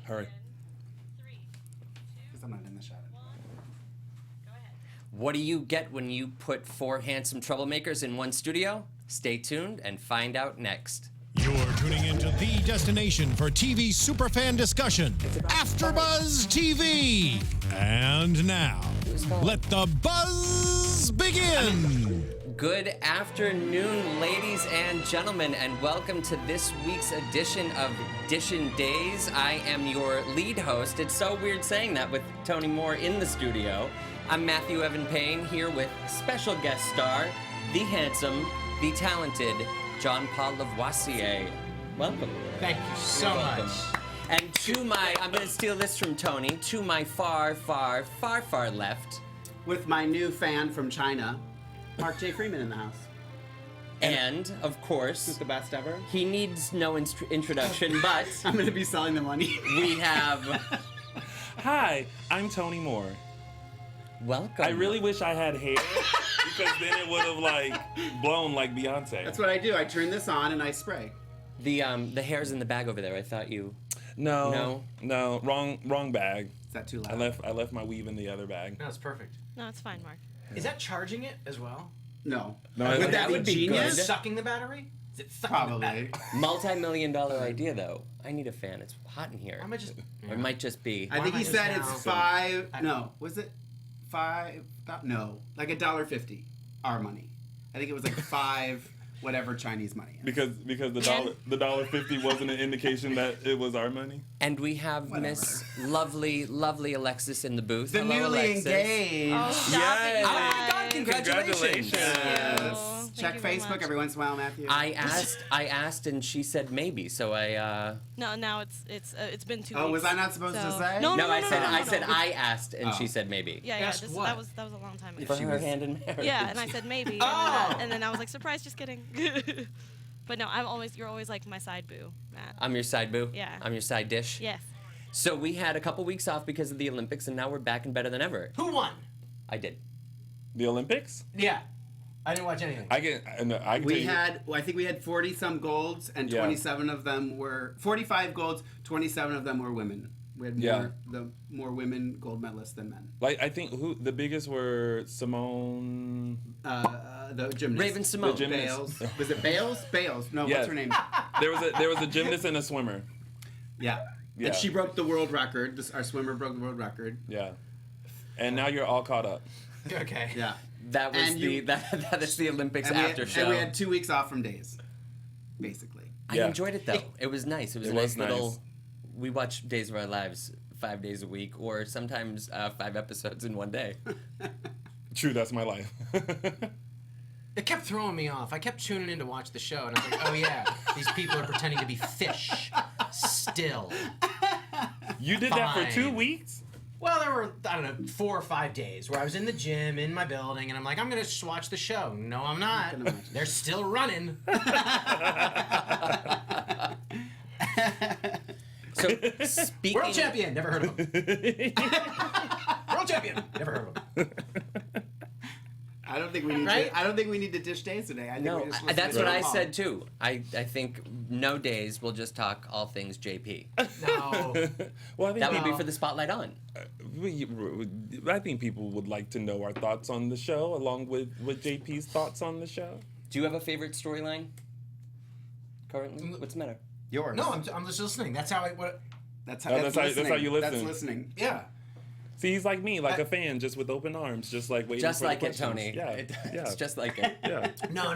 Hurry. Because I'm not in the shot. What do you get when you put 4 handsome troublemakers in one studio? Stay tuned and find out next. You're tuning into the destination for TV superfan discussion, AFTERBUZZ TV. And now, let the buzz begin. Good afternoon, ladies and gentlemen, and welcome to this week's edition of Dishin' Days. I am your lead host. It's so weird saying that with Tony Moore in the studio. I'm Matthew Evan Paine here with special guest star, the handsome, the talented John Paul Lavoisier. Welcome. Thank you so much. And to my, I'm going to steal this from Tony, to my far, far, far, far left. With my new fan from China, Mark J Freeman in the house. And, of This course, is the best ever. he needs no introduction, but I'm going to be selling the money. we have... Hi, I'm Tony Moore. Welcome. I really wish I had hair because then it would have like blown like Beyonce. That's what I do. I turn this on and I spray. The hair's in the bag over there. I thought you... No, wrong bag. Is that too loud? I left my weave in the other bag. No, it's perfect. No, it's fine, Mark. Is that charging it as well? No. No, Would that would be be genius? good. Sucking the battery? Is it sucking the battery? Probably. Multi-million-dollar idea, though. I need a fan. It's hot in here. I might just... Or it might just be... I think Why he am I said just it's now- five. No, was it five? No, like $1.50 our money. I think it was like five, whatever Chinese money. Is. Because the $1.50 wasn't an indication that it was our money. And we have Whatever. Miss lovely, lovely Alexis in the booth. The Hello, newly Alexis. engaged. Oh, stop Yes. it, Oh my God, guys. Congratulations. Yes. Thank Check you very Facebook much. every once in a while, Matthew. I asked, and she said maybe. So I. No, now it's been 2 weeks. Oh, was I not supposed to so- say? No, No, I said no. I asked, and she Oh. said maybe. Yeah, Asked this, what? that was a long time ago. For her hand in marriage. Yeah, and I said maybe. Oh! And then I was like, surprise, just kidding. But no, you're always like my side boo, Matt. I'm your side boo. Yeah. I'm your side dish. Yes. So we had a couple weeks off because of the Olympics, and now we're back and better than ever. Who won? I did. The Olympics? Yeah. I didn't watch anything. I can tell We you- had, I think we had 40 some golds, and Yeah. 27 of them were 45 golds. 27 of them were women. We had more women gold medalists than men. like I think who the biggest were Simone. The gymnast. Raven Simone. The gymnast. Bales. Was it Bales? Bales. No, Yes. what's her name? There was a gymnast and a swimmer. Yeah. Yeah. And she broke the world record. Our swimmer broke the world record. Yeah. And now you're all caught up. Okay. Yeah. That was And you- that is the Olympics And we, after had, show. and we had 2 weeks off from days, basically. I Yeah. enjoyed it though. It was nice. It was It a nice was nice. little. We watch Days of Our Lives 5 days a week, or sometimes 5 episodes in one day. True, that's my life. It kept throwing me off. I kept tuning in to watch the show, and I was like, oh yeah, these people are pretending to be fish still. You did that for 2 Fine. weeks? Well, there were, I don't know, 4 or 5 days where I was in the gym, in my building, and I'm like, I'm going to just watch the show. No, I'm not. gonna watch it. They're still running. So speaking. World champion, never heard of him. World champion, never heard of him. I don't think we need Right? to. I don't think we need to dish days today. I think No, we just listen that's to what John I Paul. said too. I think no days. We'll just talk all things JP. No. Well, I think That would be No. for the spotlight on. I think people would like to know our thoughts on the show, along with JP's thoughts on the show. Do you have a favorite storyline currently? What's the matter? Yours. No, I'm just listening. That's how I... What, That's how. Oh, That's, that's how you That's listen. listening. yeah. See, he's like me, like a fan, just with open arms, just like waiting Just for like the it, questions. Tony. Yeah, yeah, It's just like it. yeah. No.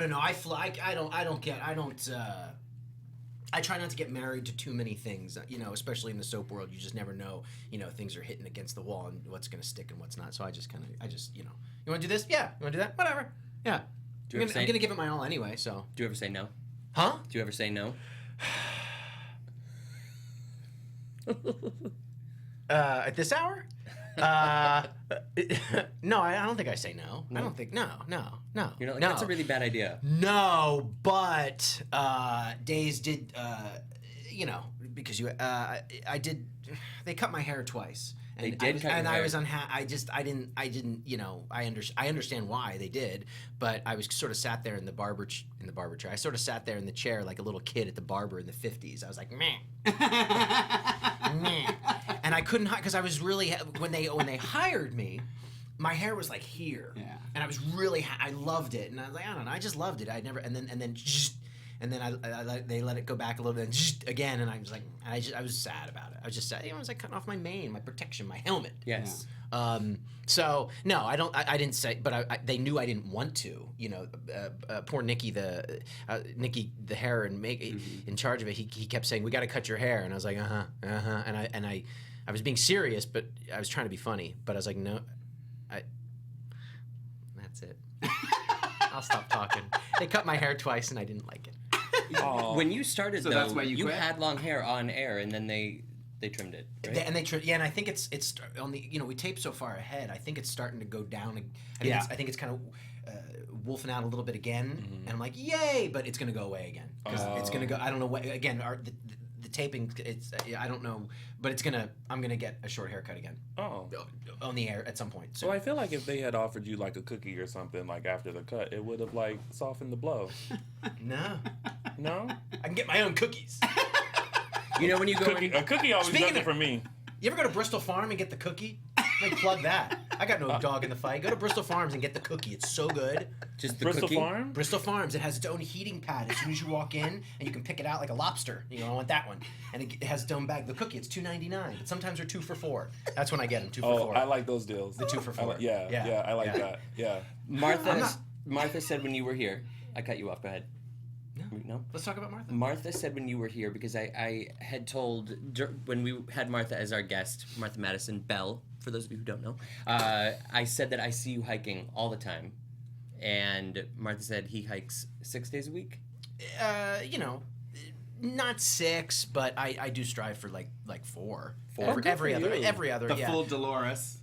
I try not to get married to too many things, especially in the soap world. You just never know, things are hitting against the wall and what's going to stick and what's not. So I just, you want to do this? Yeah. You want to do that? Whatever. Yeah. Do you I'm ever say- going to give it my all anyway, so. Do you ever say no? Huh? Do you ever say no? At this hour? No, I don't think I say no. I don't think, no. You're not like, no. that's a really bad idea. No, but Days did, because I did. They cut my hair twice. They And did I was, cut your and hair. I was I didn't. I understand why they did, but I was sort of sat there in the barber chair. I sort of sat there in the chair like a little kid at the barber in the 50s. I was like, meh, meh. couldn't because I was really when they hired me, my hair was like here, and I was really I loved it, and I was like I don't know, I just loved it. I never and then they let it go back a little bit and again, and I was like I was sad about it. I was just sad. It was like cutting off my mane, my protection, my helmet. Yes. So no, I didn't say, but they knew I didn't want to. You know, poor Nikki, the hair and in charge of it. He kept saying, "We got to cut your hair," and I was like, and I was being serious, but I was trying to be funny. But I was like, no, that's it. I'll stop talking. They cut my hair twice, and I didn't like it. When you started, So though, that's why you quit? had long hair on air, and then they trimmed it, right? They trimmed, and I think it's on the we tape so far ahead. I think it's starting to go down. I think it's kind of wolfing out a little bit again, and I'm like, yay! But it's gonna go away again because it's gonna go. I don't know what again. The taping, I don't know, but I'm gonna get a short haircut again. Oh. On the air at some point. So Well, I feel like if they had offered you like a cookie or something like after the cut, it would have like softened the blow. no, No? I can get my own cookies. You know when you go in, A cookie always Speaking does it of- for me. You ever go to Bristol Farm and get the cookie? Like plug that. I got no dog in the fight. Go to Bristol Farms and get the cookie. It's so good. just the Bristol cookie? Farm? Bristol Farms, it has its own heating pad as soon as you walk in, and you can pick it out like a lobster. You know, I want that one. And it has its own bag. The cookie, it's $2.99. But sometimes they're 2 for $4. That's when I get them, 2 for $4. I like those deals. The 2 for $4. I like that. Yeah. Martha said when you were here, I cut you off. Go ahead. No? Let's talk about Martha. Martha said when you were here, because I had told, when we had Martha as our guest, Martha Madison Bell, for those of you who don't know, I said that I see you hiking all the time. And Martha said he hikes 6 days a week? Not 6, but I do strive for like 4. Oh, good Every for other, you. every other, The yeah. full Dolores.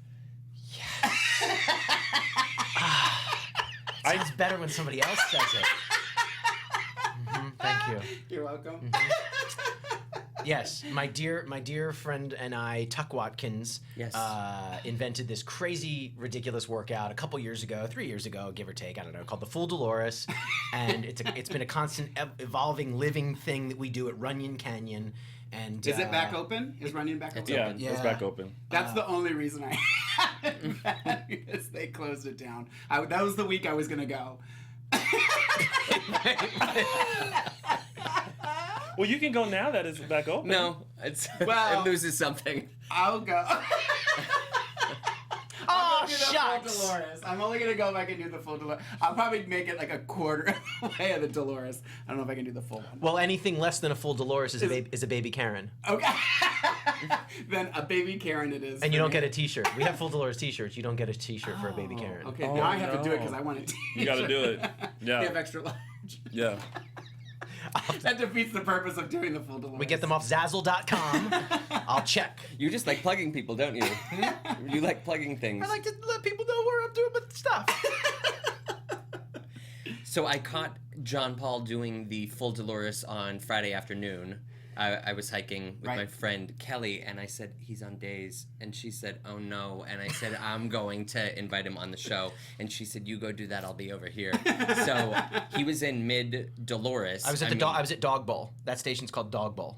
It's better when somebody else says it. Thank you. You're welcome. Yes, my dear friend and I, Tuck Watkins, Yes. invented this crazy, ridiculous workout a couple years ago, 3 years ago, give or take, I don't know, called the Full Dolores, and it's been a constant, evolving, living thing that we do at Runyon Canyon. And Is it back open? Is Runyon back open? Yeah, Yeah. it's back open. That's the only reason I haven't been, because they closed it down. That was the week I was going to go. Well, you can go now that it's back open. No, it Well- loses something. I'll go. Oh, Do the full shucks! Dolores. I'm only going to go if I can do the full Dolores. I'll probably make it like a quarter of the way of the Dolores. I don't know if I can do the full one. Well, anything less than a full Dolores is a baby Karen. Okay. Then a baby Karen it is. And you for don't me. get a T-shirt. We have full Dolores T-shirts. You don't get a T-shirt for a baby Karen. Okay, Oh, now I have to do it no. because I want it. You gotta do it. Yeah. They have extra large. Yeah. That defeats the purpose of doing the full Dolores. We get them off Zazzle.com. I'll check. You just like plugging people, don't you? You like plugging things. I like to let people know where I'm doing with stuff. So I caught John Paul doing the Full Dolores on Friday afternoon. I was hiking with my friend Kelly, and I said, he's on days. And she said, oh no. And I said, I'm going to invite him on the show. And she said, you go do that, I'll be over here. So he was in mid-Dolores. I was at Dog Bowl. That station's called Dog Bowl.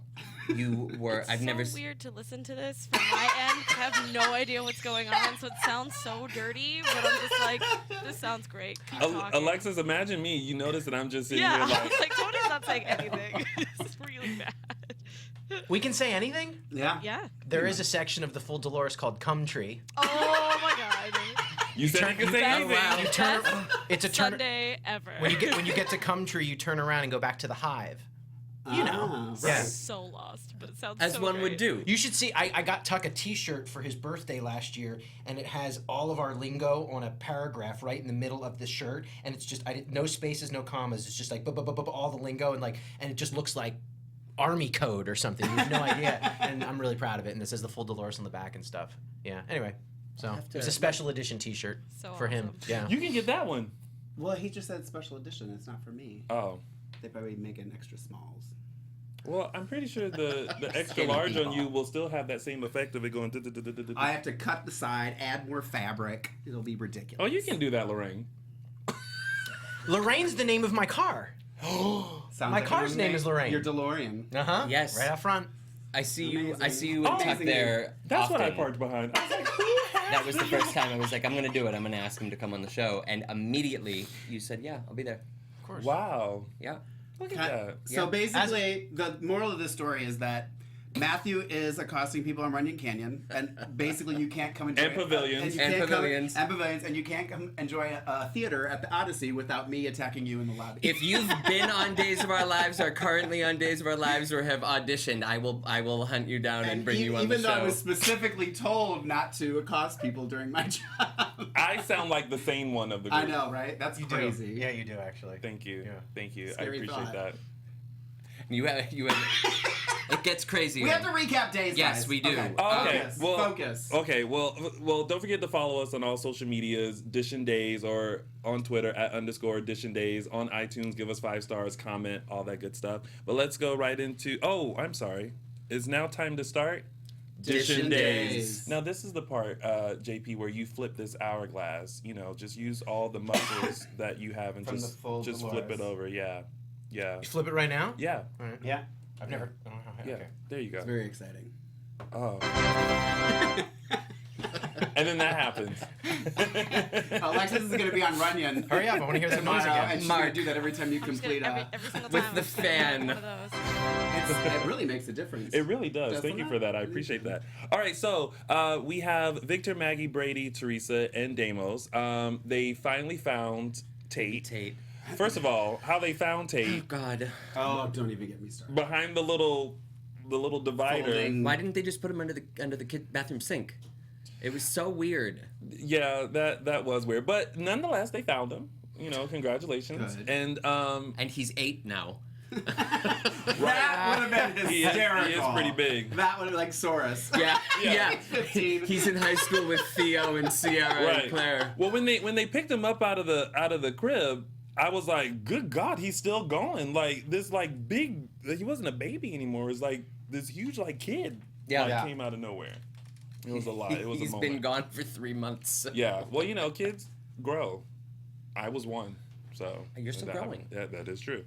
You were, I've so never... weird to listen to this from my end. I have no idea what's going on, so it sounds so dirty. But I'm just like, this sounds great. Keep talking. Alexis, imagine me. You notice that I'm just sitting Yeah, here I was like, Tony's not saying anything. This is really bad. We can say anything? Yeah. Yeah. There is a section of the Full Dolores called Cum Tree. Oh my god. You said you could say Best- anything. You turn. Best It's a turn. Sunday ever. When you get to Cum Tree, you turn around and go back to the hive. You know. Ah, Yeah. So lost, but it sounds As so one great. would do. You should see. I got Tuck a T-shirt for his birthday last year, and it has all of our lingo on a paragraph right in the middle of the shirt, and it's just no spaces, no commas. It's just like all the lingo and it just looks like Army code or something. You have no idea, and I'm really proud of it. And it says the Full Dolores on the back and stuff. Yeah. Anyway, so it's a special edition T-shirt So for him. awesome. Yeah. You can get that one. Well, he just said special edition. It's not for me. Oh. They probably make it in extra smalls. Well, I'm pretty sure the extra Skinny large on people. you will still have that same effect of it going. I have to cut the side, add more fabric. It'll be ridiculous. Oh, you can do that, Lorraine. Lorraine's the name of my car. Sounds My like car's a name is Lorraine. Your DeLorean. Uh huh. Yes. Right out front. I see you Amazing. and Tuck Amazing. there. That's what I often. parked behind. I was like, who has That was the first time I was like, I'm gonna do it. I'm gonna ask him to come on the show, and immediately you said, yeah, I'll be there. Of course. Wow. Yeah. Look at that. So Yeah. basically, the moral of this story is that Matthew is accosting people on Runyon Canyon, and basically you can't come enjoy And pavilions. And pavilions. and you can't come enjoy a theater at the Odyssey without me attacking you in the lobby. If you've been on Days of Our Lives, are currently on Days of Our Lives, or have auditioned, I will hunt you down and bring you on the even though I show. was specifically told not to accost people during my job. I sound like the sane one of the group. I know, right? That's You crazy. do. Yeah, you do actually. Thank you. Yeah. Thank you. Scary I appreciate thought. that. You have. It gets crazy. We have to recap days. Yes, guys. we do. Okay. Okay, Focus. well, Focus. Okay, well, don't forget to follow us on all social medias, Dishin Days, or on Twitter at _Dishin Days. On iTunes, give us 5 stars, comment, all that good stuff. But let's go right into. Oh, I'm sorry. It's now time to start. Dishin Days. Now this is the part, JP, where you flip this hourglass. You know, just use all the muscles that you have and From the full just flip Dolores. it over. Yeah, yeah, You flip it right now? yeah, All right. Yeah. I've never. I don't know how. yeah. Okay. There you go. It's very exciting. Oh. And then that happens. Alexis is going to be on Runyon. Hurry up! I want to hear some noise tomorrow, again. and she's going to Mark. do that every time you I'm just complete gonna, every single with time the I'm just gonna get fan. one of those. It really makes a difference. It really does. Doesn't Thank you it? for that. I appreciate that. All right, so we have Victor, Maggie, Brady, Teresa, and Damos. They finally found Tate. First of all, how they found Oh Tate God. Oh, don't even get me started. behind the little divider. Folding. Why didn't they just put him under the kid bathroom sink? It was so weird. Yeah, that was weird, but nonetheless, they found him. You know, congratulations. Good. And And he's 8 now. That would have been he hysterical. is pretty big. That would have been like Saurus. Yeah, Yeah. yeah. 15. He's in high school with Theo and Sierra Right. and Claire. Well, when they picked him up out of the crib, I was like, good God, he's still going. Like this, like big. He wasn't a baby anymore. It was like this huge like kid. Yeah. like, Yeah. came out of nowhere. It was a lot. It was He's a moment. been gone for 3 months. Yeah. Well, you know, kids grow. I was one. So You're still that growing. happened. That is true.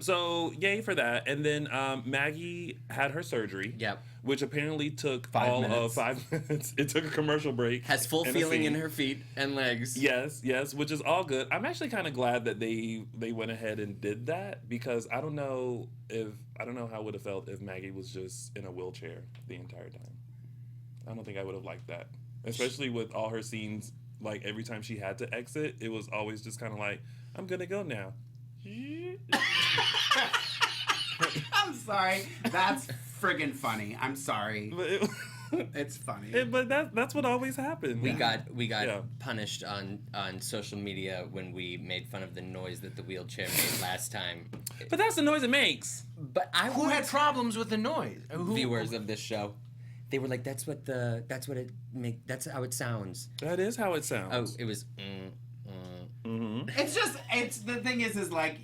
So yay for that. And then Maggie had her surgery. Yep. Which apparently took 5 all minutes. of 5 minutes. It took a commercial break. Has full and a feeling in scene. her feet and legs. Yes, which is all good. I'm actually kind of glad that they went ahead and did that because I don't know how it would have felt if Maggie was just in a wheelchair the entire time. I don't think I would have liked that, especially with all her scenes. Like every time she had to exit, it was always just kind of like, I'm gonna go now. I'm sorry. That's friggin' funny. I'm sorry. But it, It's funny. but that's what always happened. We got Yeah. punished on social media when we made fun of the noise that the wheelchair made last time. But that's the noise it makes. But I Who had problems with the noise? viewers of this show? They were like, that's how it sounds. That is how it Oh, sounds. it was. It's the thing is like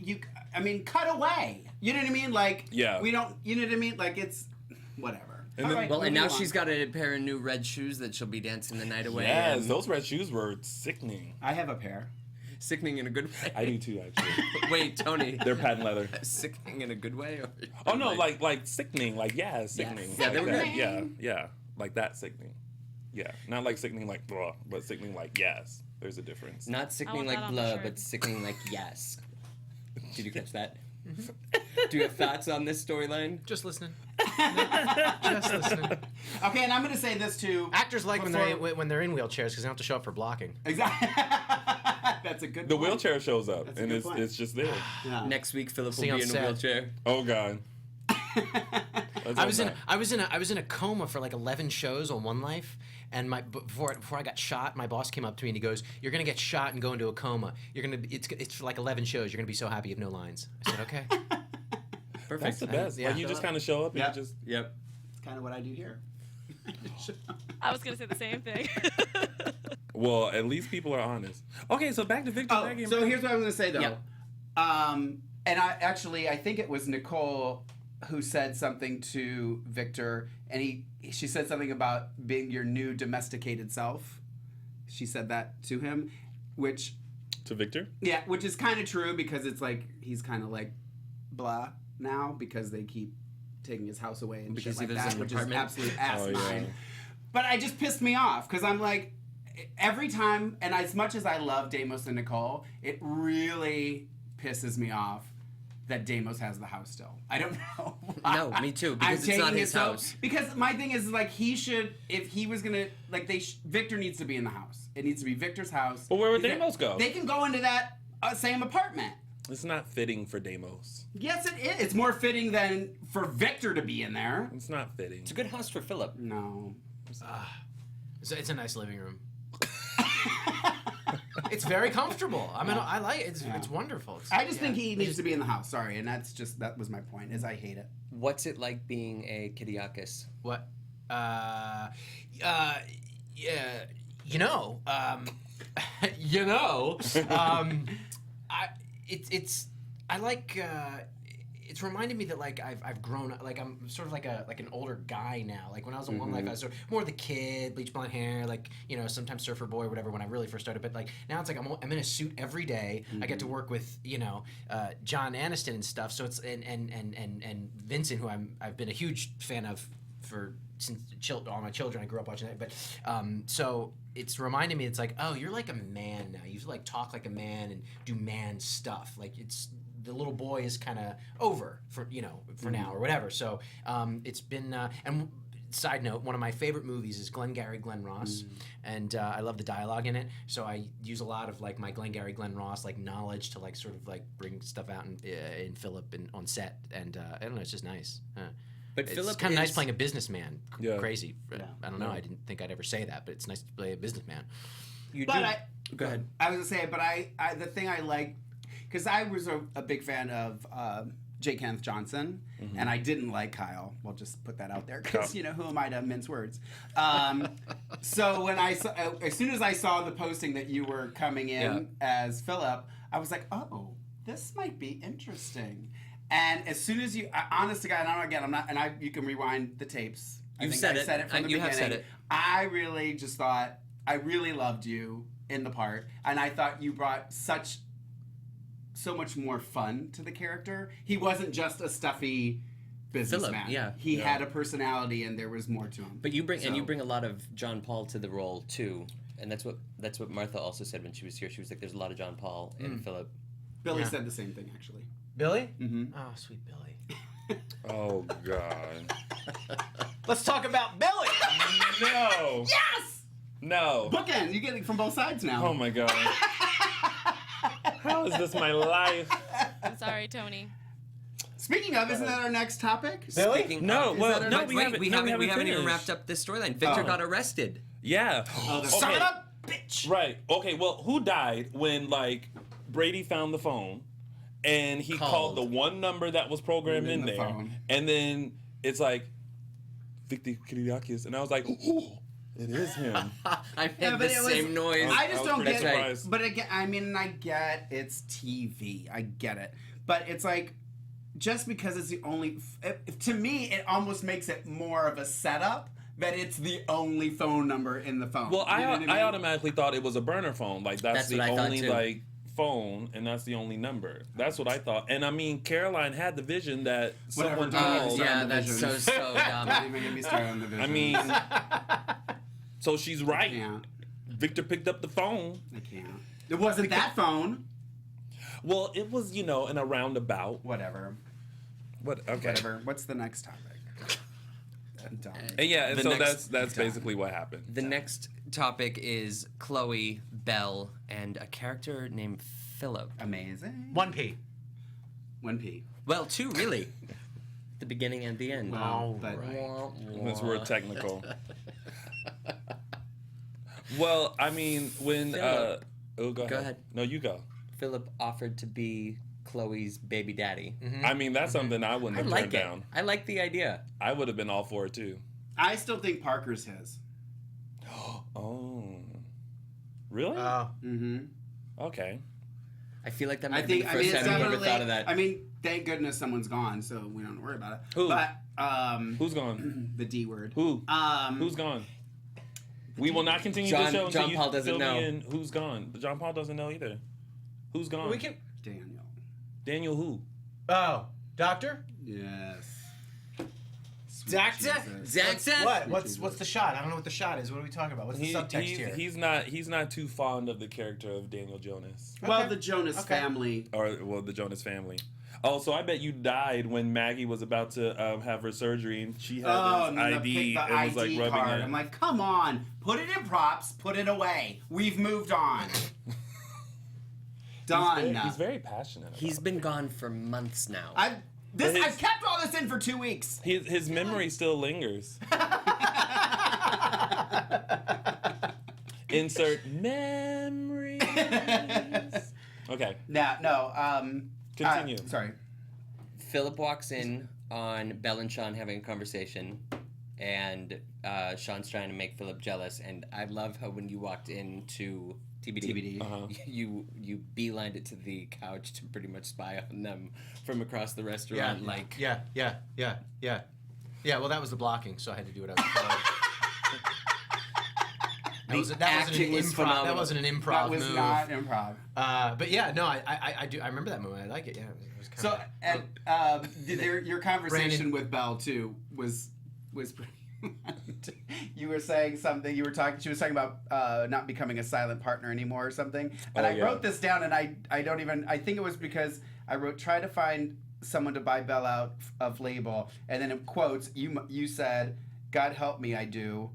cut away. You know what I mean? Like, Yeah. we don't, you know what I mean? Like, it's whatever. And All then- right, Well, and moving now on. she's got a pair of new red shoes that she'll be dancing the night away. Yes, in. those red shoes were sickening. I have a pair. Sickening in a good way. I do too, actually. Wait, Tony. They're patent leather. Sickening in a good way? Or Oh no, like sickening, like sickening. Yeah, like they were that. good. Yeah, like that sickening. Yeah, not like sickening like blah, but sickening like yes. There's a difference. Not sickening want that like on the blah, shirt. but sickening like yes. Did you catch that? Do you have thoughts on this storyline? Just listening. Just listening. Okay, and I'm going to say this too. Actors like Before- when they're in wheelchairs because they don't have to show up for blocking. Exactly. That's a good The point. wheelchair shows up That's a and good it's point. it's just there. Yeah. Next week, Philip will See be on in a set. wheelchair. Oh god. Let's I hope was in not. I was in a coma for like 11 shows on One Life, and before I got shot, my boss came up to me and he goes, "You're gonna get shot and go into a coma. It's for like 11 shows. You're gonna be so happy you have no lines." I said, "Okay." Perfect. That's the best. Yeah. Like you just kind of show up and Yeah. you just Yep. It's kind of what I do here. I was gonna say the same thing. well, at least people are honest. Okay, so back to Victor Oh, Maggie. so here's what I was going to say, though. Yeah. And I think it was Nicole who said something to Victor, and she said something about being your new domesticated self. She said that to him, which to Victor. is kind of true because it's like he's kind of like blah now because they keep taking his house away and Because shit he like lives that, in an which is apartment? absolute Oh, asinine. yeah. But it just pissed me off because I'm like, every time, and as much as I love Deimos and Nicole, it really pisses me off that Deimos has the house still. I don't know why. No, me too, because it's taking not it his house. Because my thing is, like, he should, if he was gonna, like, Victor needs to be in the house. It needs to be Victor's house. But where would He's Deimos go? They can go into that same apartment. It's not fitting for Deimos. Yes, it is. It's more fitting than for Victor to be in there. It's not fitting. It's a good house for Philip. No. It's a nice living room. It's very comfortable. I mean, I like it. It's wonderful. I just think he needs to be in the house. Sorry, and that was my point. Is I hate it. What's it like being a Kyriakis? What? Yeah. You know. You know. I like. It's reminded me that like I've grown up. Like I'm sort of like an older guy now. Like when I was in One Life, I was sort of more the kid, bleach blonde hair, like sometimes surfer boy, or whatever. When I really first started, but like now it's like I'm in a suit every day. I get to work with John Aniston and stuff. So it's and Vincent, who I've been a huge fan of since all my children. I grew up watching that, but so it's reminding me. It's like, oh, you're like a man now. You like talk like a man and do man stuff. Like it's. The little boy is kind of over for now or whatever. So it's been and side note, one of my favorite movies is Glengarry Glen Ross, and I love the dialogue in it. So I use a lot of like my Glengarry Glen Ross like knowledge to like sort of like bring stuff out in Philip and on set, and I don't know, it's just nice. But It's Philip kind of nice is- playing a businessman. Yeah. Crazy. Yeah. I don't know. I didn't think I'd ever say that, but it's nice to play a businessman. You But do. Go ahead. I was gonna say, but I the thing I like, because I was a big fan of J. Kenneth Johnson, and I didn't like Kyle. We'll just put that out there, because who am I to mince words? So when I saw, as soon as I saw the posting that you were coming in as Philip, I was like, oh, this might be interesting. And as soon as honest to God, you can rewind the tapes. I said it from the You beginning. have said it. I really just thought, I really loved you in the part, and I thought you brought so much more fun to the character. He wasn't just a stuffy businessman. Philip, He had a personality, and there was more to him. But you bring a lot of John Paul to the role too, and that's what Martha also said when she was here. She was like, "There's a lot of John Paul in Philip." Billy said the same thing, actually. Billy? Mm-hmm. Oh, sweet Billy. Oh God. Let's talk about Billy. No. Yes! No. Bookend. You get it from both sides now. Oh my God. How is this my life? I'm sorry, Tony. Speaking of, isn't that our next topic? Billy? Speaking No, of- well, that no, our- we Wait, haven't. we no, haven't even finished. wrapped up this storyline. Victor Oh. got arrested. Yeah. Son of a bitch. Right. Okay. Well, who died when Brady found the phone, and he called the one number that was programmed in the there, phone. and then it's like Victor Kyriakis, and I was like, oh, it is him. I made but the it was- same noise. I just was don't pretty get surprised. it. But again, I get it's TV. I get it. But it's like, just because it's the only, to me, it almost makes it more of a setup that it's the only phone number in the phone. Well, You know what I mean? I automatically thought it was a burner phone. Like that's the what I thought, only too. phone, and that's the only number. That's what I thought. And I mean, Caroline had the vision that Whatever, someone don't even called. start yeah, on the that's vision. so dumb. Don't even get me started on the vision. I mean, so she's right. I can't. Victor picked up the phone. I can't. It wasn't that phone. Well, it was, in a roundabout. Whatever. Okay. Whatever. What's the next topic? I'm done. And yeah, and The so next- that's basically what happened. The next topic is Chloe, Belle, and a character named Philip. Amazing. 1P. 1P. Well, two really. The beginning and the end. Wow. But Since we're technical. Well, I mean, when Philip. go ahead. No, you go. Philip offered to be Chloe's baby daddy. I mean, that's something I wouldn't I have like turned it. down. I like the idea. I would have been all for it too. I still think Parker's his. Oh, really? Mm-hmm. Okay. I feel like that I might think. be the I first mean, it's time I've ever definitely. thought of that. I mean, thank goodness someone's gone, so we don't worry about it. Who? But Who's gone? the D word. Who? Um, Who's gone? We will not continue John- the show until John you Paul doesn't fill know. me in who's gone. John Paul doesn't know either. Who's gone? We can. Daniel. Daniel who? Oh, doctor. Yes. Doctor? Jesus. Doctor? What's the shot? I don't know what the shot is. What are we talking about? What's the subtext here? He's not too fond of the character of Daniel Jonas. Well, the Jonas family. The Jonas family. Oh, so I bet you died when Maggie was about to have her surgery and she had his ID and was like rubbing card. it. I'm like, come on, put it in props, put it away. We've moved on. Done. He's very passionate. He's been gone for months now. I've kept all this in for 2 weeks. His memory still lingers. Insert memories. Okay. No. Continue. Sorry. Philip walks in on Belle and Sean having a conversation, and Sean's trying to make Philip jealous. And I love how when you walked into TBD, you beelined it to the couch to pretty much spy on them from across the restaurant. Yeah. Well, that was the blocking, so I had to do it. That wasn't an improv That was move. not improv. But yeah, no, I do. I remember that movie. I like it. Yeah. It was kind So, your conversation with Belle too was pretty. You were saying something. She was talking about not becoming a silent partner anymore or something. And I wrote this down, and I think it was because I wrote, try to find someone to buy Belle out of label, and then in quotes you said, "God help me, I do."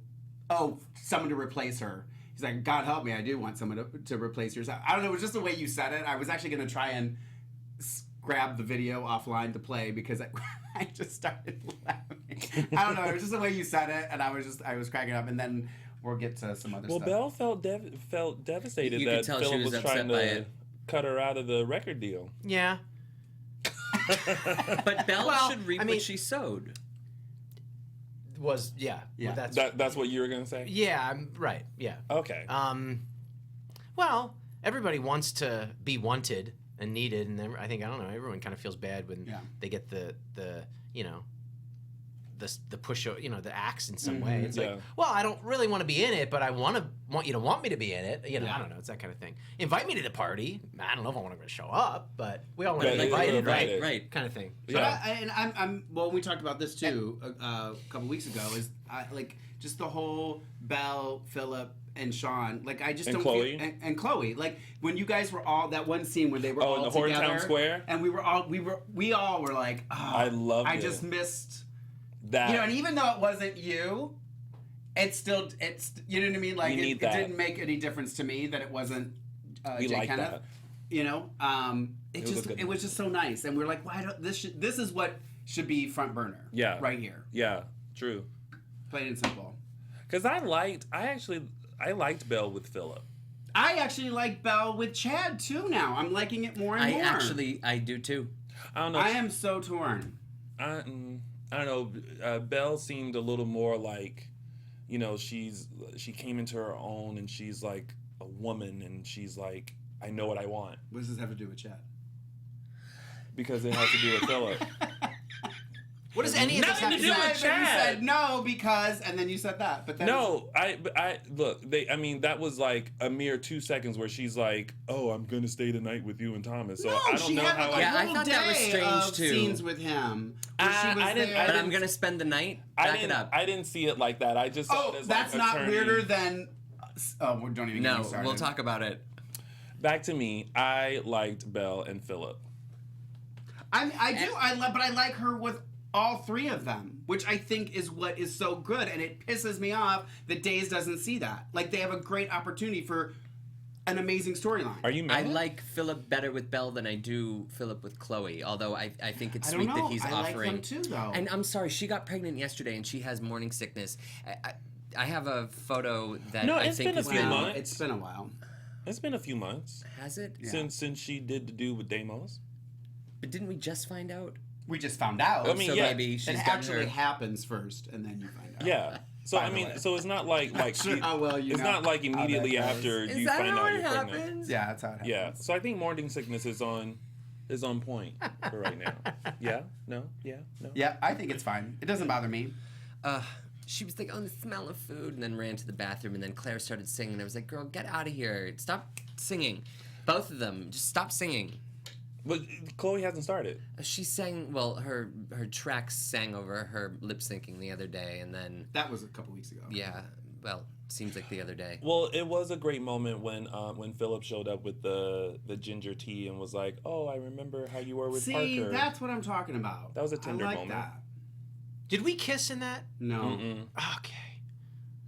Oh, someone to replace her. He's like, God help me, I do want someone to replace her. I don't know, it was just the way you said it. I was actually going to try and grab the video offline to play because I just started laughing. I don't know, it was just the way you said it, and I was cracking up, and then we'll get to some other stuff. Well, Belle felt devastated that Philip was trying to cut her out of the record deal. Yeah. But Belle should reap what she sowed. Yeah. That's what you were gonna say. Yeah, I'm right. Yeah. Okay. Well, everybody wants to be wanted and needed, and I think everyone kind of feels bad when they get the push, the axe in some way. It's like, well, I don't really want to be in it, but I want you to want me to be in it. I don't know. It's that kind of thing. Invite me to the party. I don't know if I want to show up, but we all want to be invited, right? Right. Kind of thing. Yeah. Well, we talked about this too a couple weeks ago. Is just the whole Belle, Philip, and Sean. Like I just don't Chloe. feel, and Chloe. Like when you guys were all that one scene where they were all in the together, Hortown Square, and we all were like, oh, I loved it. I just missed. That. And even though it wasn't you, it's you know what I mean? Like it didn't make any difference to me that it wasn't Jay Kenneth. That. It was just so nice, and we're like, why don't this is what should be front burner? Yeah. Right here. Yeah. True. Plain and simple. Because I liked Belle with Philip. I actually like Belle with Chad too now. I'm liking it more and more. I do too. I don't know. I am so torn. I don't know. Belle seemed a little more like, she came into her own and she's like a woman and she's like, I know what I want. What does this have to do with Chad? Because it has to do with Philip. What does any of this have to do with Chad? You said no because, and then you said that. But then no, that was like a mere 2 seconds where she's like, "Oh, I'm gonna stay tonight with you and Thomas." So I don't know how. I thought that was strange too. Scenes with him. But I'm gonna spend the night. Back it up. I didn't see it like that. I just saw it as that's like not weirder than. Oh, we don't even. No, we'll talk about it. Back to me. I liked Belle and Philip. I do. But I like her with all three of them, which I think is what is so good, and it pisses me off that Days doesn't see that. Like, they have a great opportunity for an amazing storyline. Are you mad? I like Philip better with Belle than I do Philip with Chloe, although I think it's sweet that he's offering. I like them too, though. And I'm sorry, she got pregnant yesterday and she has morning sickness. I have a photo that I think is now. It's been a while. It's been a few months. Has it? Yeah. Since she did the do with Deimos. But didn't we just find out? We just found out. I mean, so yeah. maybe she's it gotten actually her... happens first, and then you find out. Yeah. So I mean, so it's not like sure how well you it's know not like immediately how that after Is you that find how out it you're happens? pregnant. Yeah, that's how it happens. Yeah. So I think morning sickness is on point for right now. Yeah? No? Yeah? No? Yeah, I think it's fine. It doesn't bother me. She was like, oh, the smell of food, and then ran to the bathroom, and then Claire started singing. I was like, girl, get out of here. Stop singing. Both of them. Just stop singing. But Chloe hasn't started. She sang, well, her tracks sang over her lip syncing the other day, and then That was a couple weeks ago. yeah, well, seems like the other day. Well, it was a great moment when Philip showed up with the ginger tea and was like, "Oh, I remember how you were with See, Parker." that's what I'm talking about. That was a tender I like moment. That. Did we kiss in that? No. Mm-mm. Okay.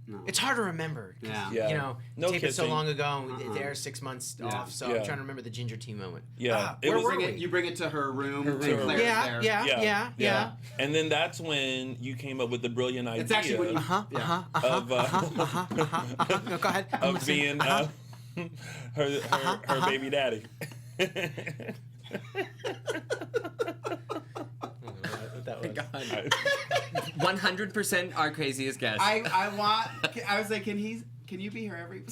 No. It's hard to remember. 'Cause, Yeah. Yeah. You know, No tape it so kissing. long ago, and Uh-uh. they're 6 months Yeah. off, so Yeah. I'm trying to remember the ginger tea moment. Yeah, it where was- were Bring we? it, you bring it to her room. Her and room. Claire's Yeah, there. yeah. And then that's when you came up with the brilliant idea. It's actually when you. Of No, go ahead. I'm of listening. being her baby daddy. God. 100% our craziest guest. I was like, can you be here every?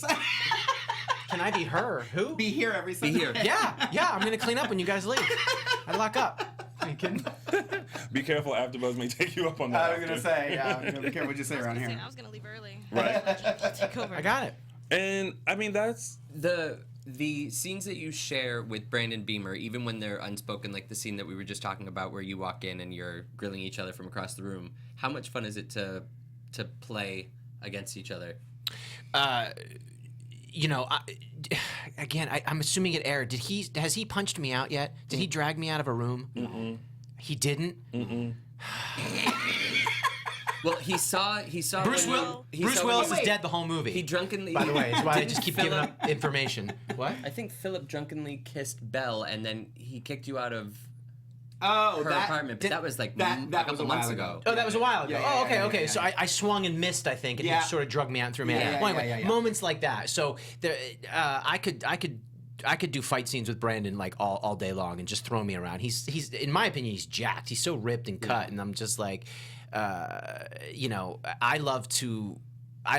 Can I be her? Who? Be here every Sunday. here. Yeah. I'm gonna clean up when you guys leave. I lock up. Are you kidding? Be careful, AfterBuzz may take you up on that. I was gonna say, yeah. Be careful what you say I was around gonna say, here. I was gonna leave early. Right. Take over. I got it. And I mean that's the scenes that you share with Brandon Beamer, even when they're unspoken, like the scene that we were just talking about where you walk in and you're grilling each other from across the room, how much fun is it to play against each other? You know, I'm assuming it aired. Has he punched me out yet? Did he drag me out of a room? Mm-mm. He didn't. Mm-mm. Well, he saw Bruce when Willis when is dead the whole movie. he drunkenly. By the way, that's why I Didn't just keep giving Philip- up information. What? I think Philip drunkenly kissed Belle, and then he kicked you out of Oh, her apartment. But that was like that a was couple a months while ago. Oh, that was a while ago. Yeah, yeah, okay. yeah. So I swung and missed, I think, and Yeah. he sort of drugged me out and threw me out. Yeah, Well, anyway, yeah. moments like that. So there, I could do fight scenes with Brandon like all day long and just throw me around. He's in my opinion, he's jacked. He's so ripped and cut, and I'm just like, you know, I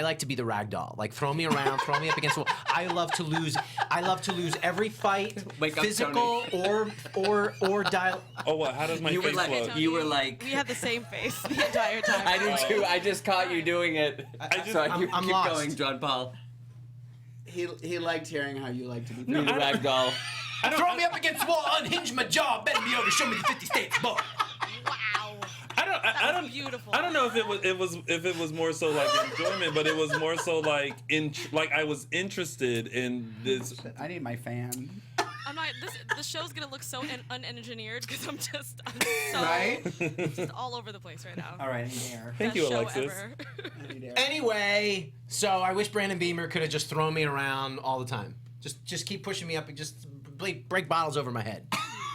like to be the rag doll. Like throw me around, throw me up against the wall. I love to lose every fight, Wake up, physical or dial. Oh, what? How does my You were face like- look? You were like- We had the same face the entire time. I did too. I just caught you doing it. So I'm keep lost. going, John Paul. He liked hearing how you like to be. Be the rag doll. Throw me up against the wall, unhinge my jaw, bend me over, show me the 50 states, boy. Wow. I was don't beautiful. I don't know if it was more so like enjoyment, but it was more so like I was interested in this. I need my fan. I'm not. The show's gonna look so unengineered because I'm so Right? just all over the place right now. All right, I need air. Thank Best you, show Alexis. ever. I need air. Anyway, so I wish Brandon Beamer could have just thrown me around all the time. Just keep pushing me up and just break bottles over my head.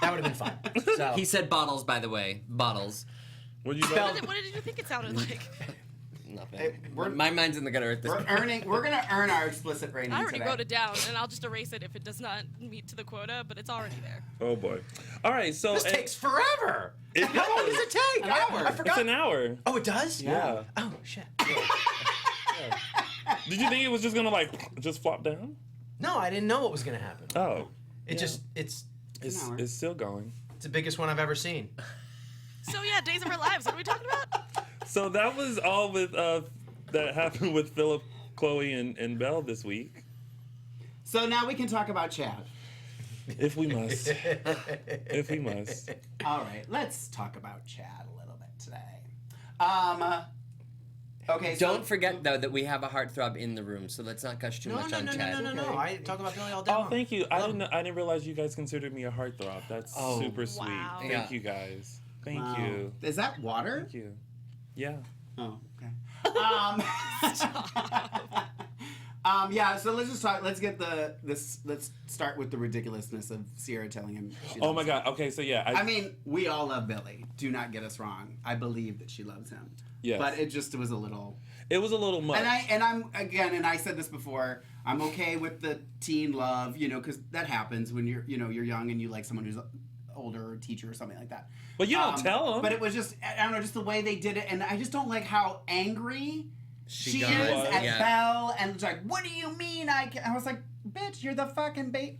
That would have been fun. So. He said bottles, by the way. Bottles. What you What did you think it sounded like? Nothing. Hey, My mind's in the gutter at this point. We're gonna earn our explicit rating I already today. wrote it down, and I'll just erase it if it does not meet to the quota. But it's already there. Oh boy. All right, so This takes forever. How long does it take? An hour. I It's forgot. an hour. Oh, it does? Yeah. Oh, shit. Did you think it was just gonna just flop down? No, I didn't know what was going to happen. Oh, It's hour. it's still going. the biggest one I've ever seen. So yeah, Days of Our Lives. What are we talking about? So that was all with that happened with Philip, Chloe, and Belle this week. So now we can talk about Chad. If we must. If we must. All right, let's talk about Chad a little bit today. Okay. So, Don't forget, though, that we have a heartthrob in the room, so let's not gush too much on Chad. No. I talk about Billy all day Oh, long. thank you. I didn't realize you guys considered me a heartthrob. That's Oh. super sweet. Wow. Thank Yeah. you guys. Thank Wow. you. Is that water? Thank you. Yeah. Oh, okay. Yeah. So let's just talk. Let's get Let's start with the ridiculousness of Sierra telling him. She Oh loves my him. God. Okay. So yeah. I mean, we all love Billy. Do not get us wrong. I believe that she loves him. Yes. But it was a little. It was a little much. And I said this before. I'm okay with the teen love, because that happens when you're young and you like someone who's older, or a teacher or something like that. But you don't tell them. But it was just, I don't know, just the way they did it, and I just don't like how angry she got. is at Yeah. Belle, and it's like, what do you mean I was like, bitch, you're the fucking babe.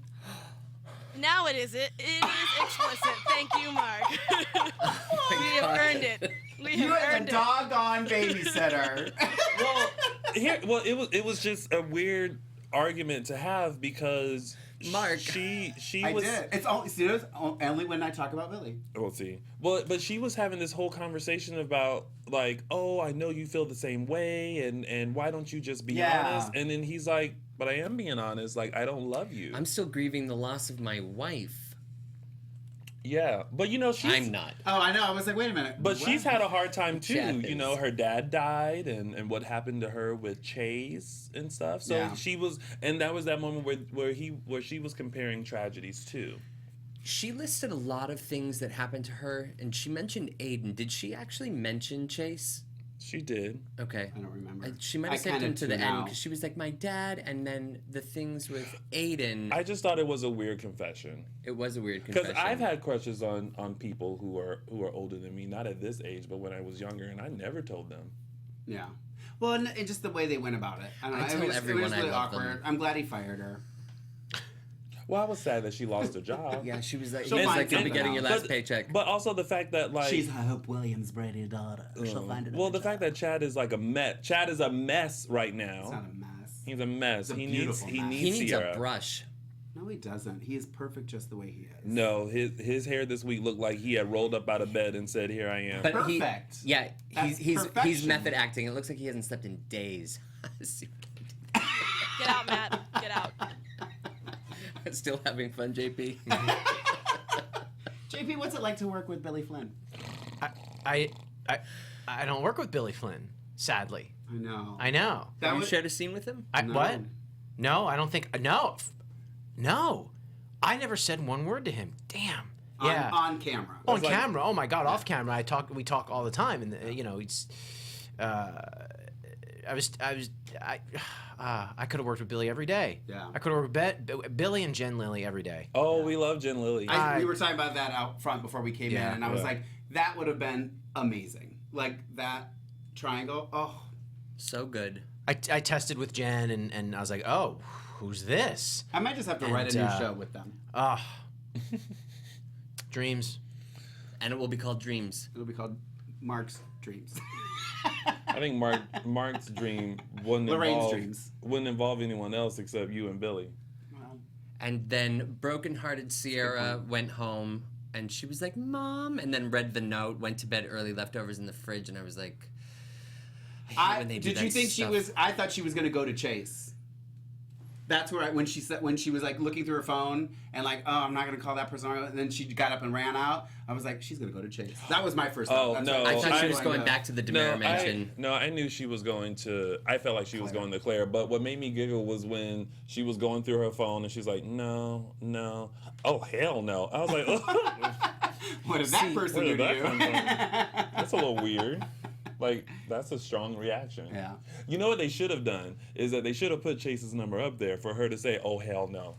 Now it is explicit. Thank you, Mark. We have earned it. We have You are earned the it. doggone babysitter. It was just a weird argument to have because Mark. She I was. did. It's only when I talk about Billy. We'll see. Well, but she was having this whole conversation about like, oh, I know you feel the same way, and why don't you just be honest? And then he's like, but I am being honest. Like, I don't love you. I'm still grieving the loss of my wife. Yeah, but you know I'm not. Oh, I know. I was like, wait a minute. But what? she's had a hard time too. Chad You know, her dad died, and what happened to her with Chase and stuff. So Yeah. she was, and that was that moment where she was comparing tragedies too. She listed a lot of things that happened to her, and she mentioned Aiden. Did she actually mention Chase? She did. Okay. I don't remember. She might have saved him to the end because she was like, my dad, and then the things with Aiden. I just thought it was a weird confession. It was a weird confession. Because I've had crushes on people who are older than me, not at this age, but when I was younger, and I never told them. Yeah. Well, and just the way they went about it. I don't know. I tell it was everyone really I love awkward. them. I'm glad he fired her. Well, I was sad that she lost her job. Yeah, she was like, She'll he's find like, you'll be something getting your else. last paycheck. But also the fact that like She's Hope Williams' Brady daughter. She'll find it. well, the fact that Chad is like a mess. Chad is a mess right now. It's not a mess. He's a mess. It's a He beautiful needs mess. He needs Sierra. a brush. No, he doesn't. He is perfect just the way he is. No, his hair this week looked like he had rolled up out of bed and said, "Here I am." But Perfect. Yeah, That's he's perfection. method acting. It looks like he hasn't slept in days. Get out, Matt. Get out. Still having fun, JP? JP, what's it like to work with Billy Flynn? I don't work with Billy Flynn, sadly. I know. I know. That Have you was- shared a scene with him? No. What? No, I don't think. No. No. I never said one word to him. Damn. Yeah. On camera. On camera. Oh my God. Off camera. We talk all the time, and it's. I could have worked with Billy every day. Yeah. I could have worked with Billy and Jen Lilly every day. Oh, we love Jen Lilly. We were talking about that out front before we came in, and I was like, that would have been amazing. Like that triangle. Oh. So good. I tested with Jen, and I was like, oh, who's this? I might just have to write a new show with them. Oh. Dreams. And it will be called Dreams. It'll be called Mark's Dreams. I think Mark's dream wouldn't Lorraine's dreams. wouldn't involve anyone else except you and Billy. Well, And then brokenhearted Sierra went home, and she was like, Mom, and then read the note, went to bed early, leftovers in the fridge, and I was like, I hate when they do did that you think stuff. she was? I thought she was going to go to Chase. That's where when she was like looking through her phone and like, oh, I'm not going to call that person, and then she got up and ran out. I was like, she's going to go to Chase. That was my first thought. Oh, That's no. what I thought she was was going back to the Demare mansion. I knew she was going to. I felt like she was going to Claire. But what made me giggle was when she was going through her phone and she's like, no, oh hell no. I was like, oh. What did that person where do did to that you? come from? That's a little weird. Like, that's a strong reaction. Yeah. You know what they should have done is that they should have put Chase's number up there for her to say, oh hell no.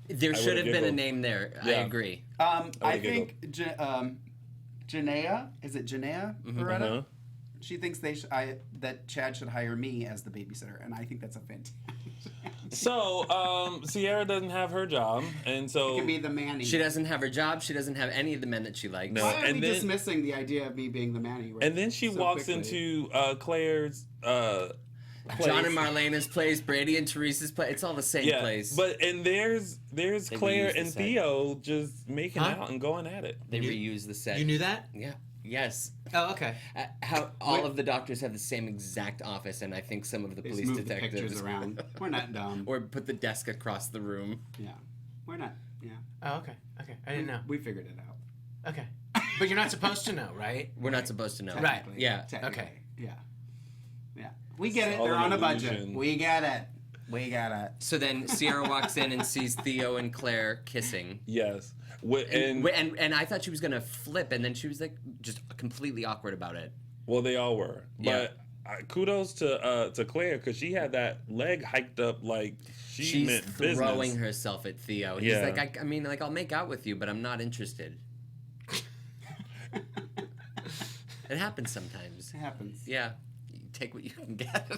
There should have been a giggled. name there. I Yeah. agree. I think Janaea, is it Janaea Beretta? Uh-huh. She thinks that Chad should hire me as the babysitter, and I think that's a fantastic. So, Sierra doesn't have her job, and so It can be the Manny. She doesn't have her job. She doesn't have any of the men that she likes. No. Why are and we then- dismissing the idea of me being the Manny? and then she so walks quickly? into Claire's place. John and Marlena's place, Brady and Teresa's place. It's all the same place. But there's They Claire reused the and set. Theo just making Huh? out and going at it. they reuse the set. You knew that? Yeah. Yes. Oh, okay. How all of the doctors have the same exact office, and I think some of the They police just move the detectives pictures around. We're not dumb. or put the desk across the room. Yeah, we're not. Yeah, Oh, okay. Okay. I didn't know. we figured it out. Okay. But you're not supposed to know, right? We're not supposed to know. Right. Technically. Yeah. Technically. Okay. Yeah. Yeah. We get it. all They're an on a budget. illusion. We get it. We get it. So then Sierra walks in and sees Theo and Claire kissing. Yes. And I thought she was gonna flip, and then she was like just completely awkward about it. Well, they all were. Yeah. But kudos to Claire because she had that leg hiked up like She's meant throwing business. herself at Theo. He's Yeah. like, I mean, like I'll make out with you, but I'm not interested. It happens sometimes. It happens. Yeah, you take what you can get.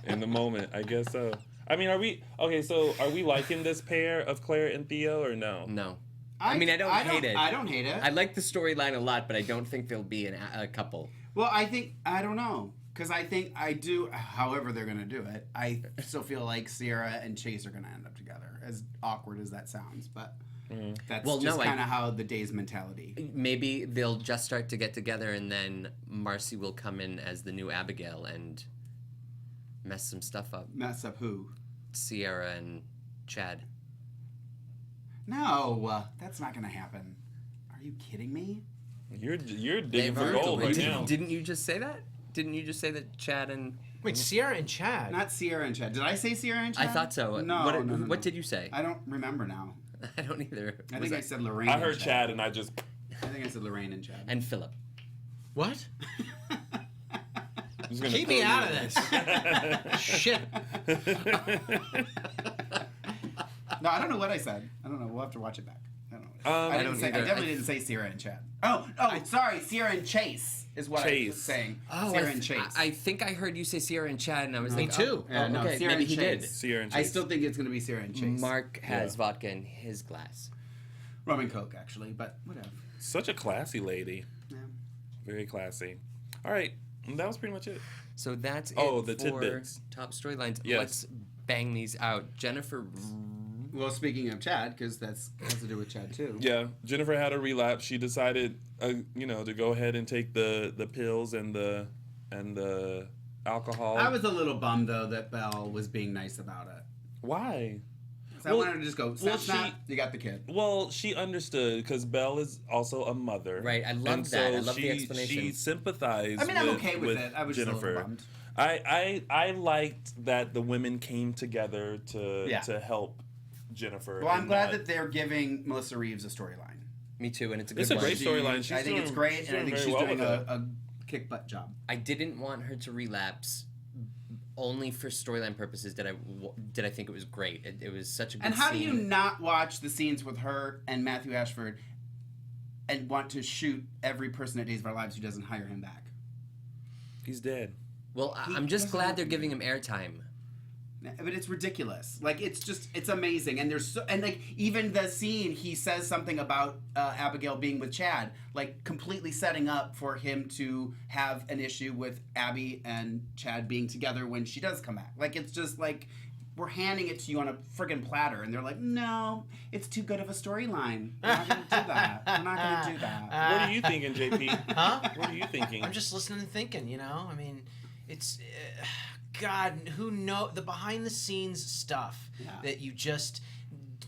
In the moment, I guess so. I mean, are we liking this pair of Claire and Theo or no? No. I mean, I don't hate it. I don't hate it. I like the storyline a lot, but I don't think they'll be a couple. Well, I don't know. Because I think however they're going to do it, I still feel like Sierra and Chase are going to end up together, as awkward as that sounds. But that's kind of how the day's mentality. Maybe they'll just start to get together, and then Marcy will come in as the new Abigail and mess some stuff up. Mess up who? Sierra and Chad. No, that's not going to happen. Are you kidding me? You're digging for gold right now. Didn't you just say that? Didn't you just say that Chad and... Wait, Sierra and Chad? Not Sierra and Chad. Did I say Sierra and Chad? I thought so. No, What did you say? I don't remember now. I don't either. I think I said Lorraine. I heard Chad and I just... I think I said Lorraine and Chad. And Philip. What? Keep me out of this. Shit. No, I don't know what I said. I don't know. We'll have to watch it back. I don't know. I I definitely didn't say Sierra and Chad. Sorry, Sierra and Chase is what I was saying. Oh, Sierra and Chase. I think I heard you say Sierra and Chad, and I was Me like, too. No, okay, Sierra maybe and he Chase. did. Sierra and I Chase. still think it's going to be Sierra and Chase. Mark has vodka in his glass. Rum and Coke, actually, but whatever. Such a classy lady. Yeah. Very classy. All right, that was pretty much it. So that's it the for tidbits. top storylines. Yes. Let's bang these out. Jennifer... Well, speaking of Chad, because that has to do with Chad too. Yeah, Jennifer had a relapse. She decided, to go ahead and take the pills and the alcohol. I was a little bummed though that Belle was being nice about it. Why? So I wanted her to just go. Snap, you got the kid. Well, she understood because Belle is also a mother. Right, I love that. I love the explanation. She sympathized. I mean, I'm okay with it. I was just a Jennifer. little bummed. I liked that the women came together to help Jennifer. Well, I'm glad that they're giving Melissa Reeves a storyline. Me too, and it's a good It's a one. great storyline. I think it's great, and I think she's doing a kick butt job. I didn't want her to relapse. Only for storyline purposes did I think it was great. It was such a good And how scene. do you not watch the scenes with her and Matthew Ashford and want to shoot every person at Days of Our Lives who doesn't hire him back? He's dead. Well, I'm just glad they're giving him airtime. But it's ridiculous. Like, it's amazing. And even the scene, he says something about Abigail being with Chad, like completely setting up for him to have an issue with Abby and Chad being together when she does come back. Like, it's just like, we're handing it to you on a friggin' platter, and they're like, no, it's too good of a storyline. We're not going to do that. We're not going to do that. What are you thinking, JP? Huh? What are you thinking? I'm just listening and thinking, I mean, it's... God, who the behind the scenes stuff that you just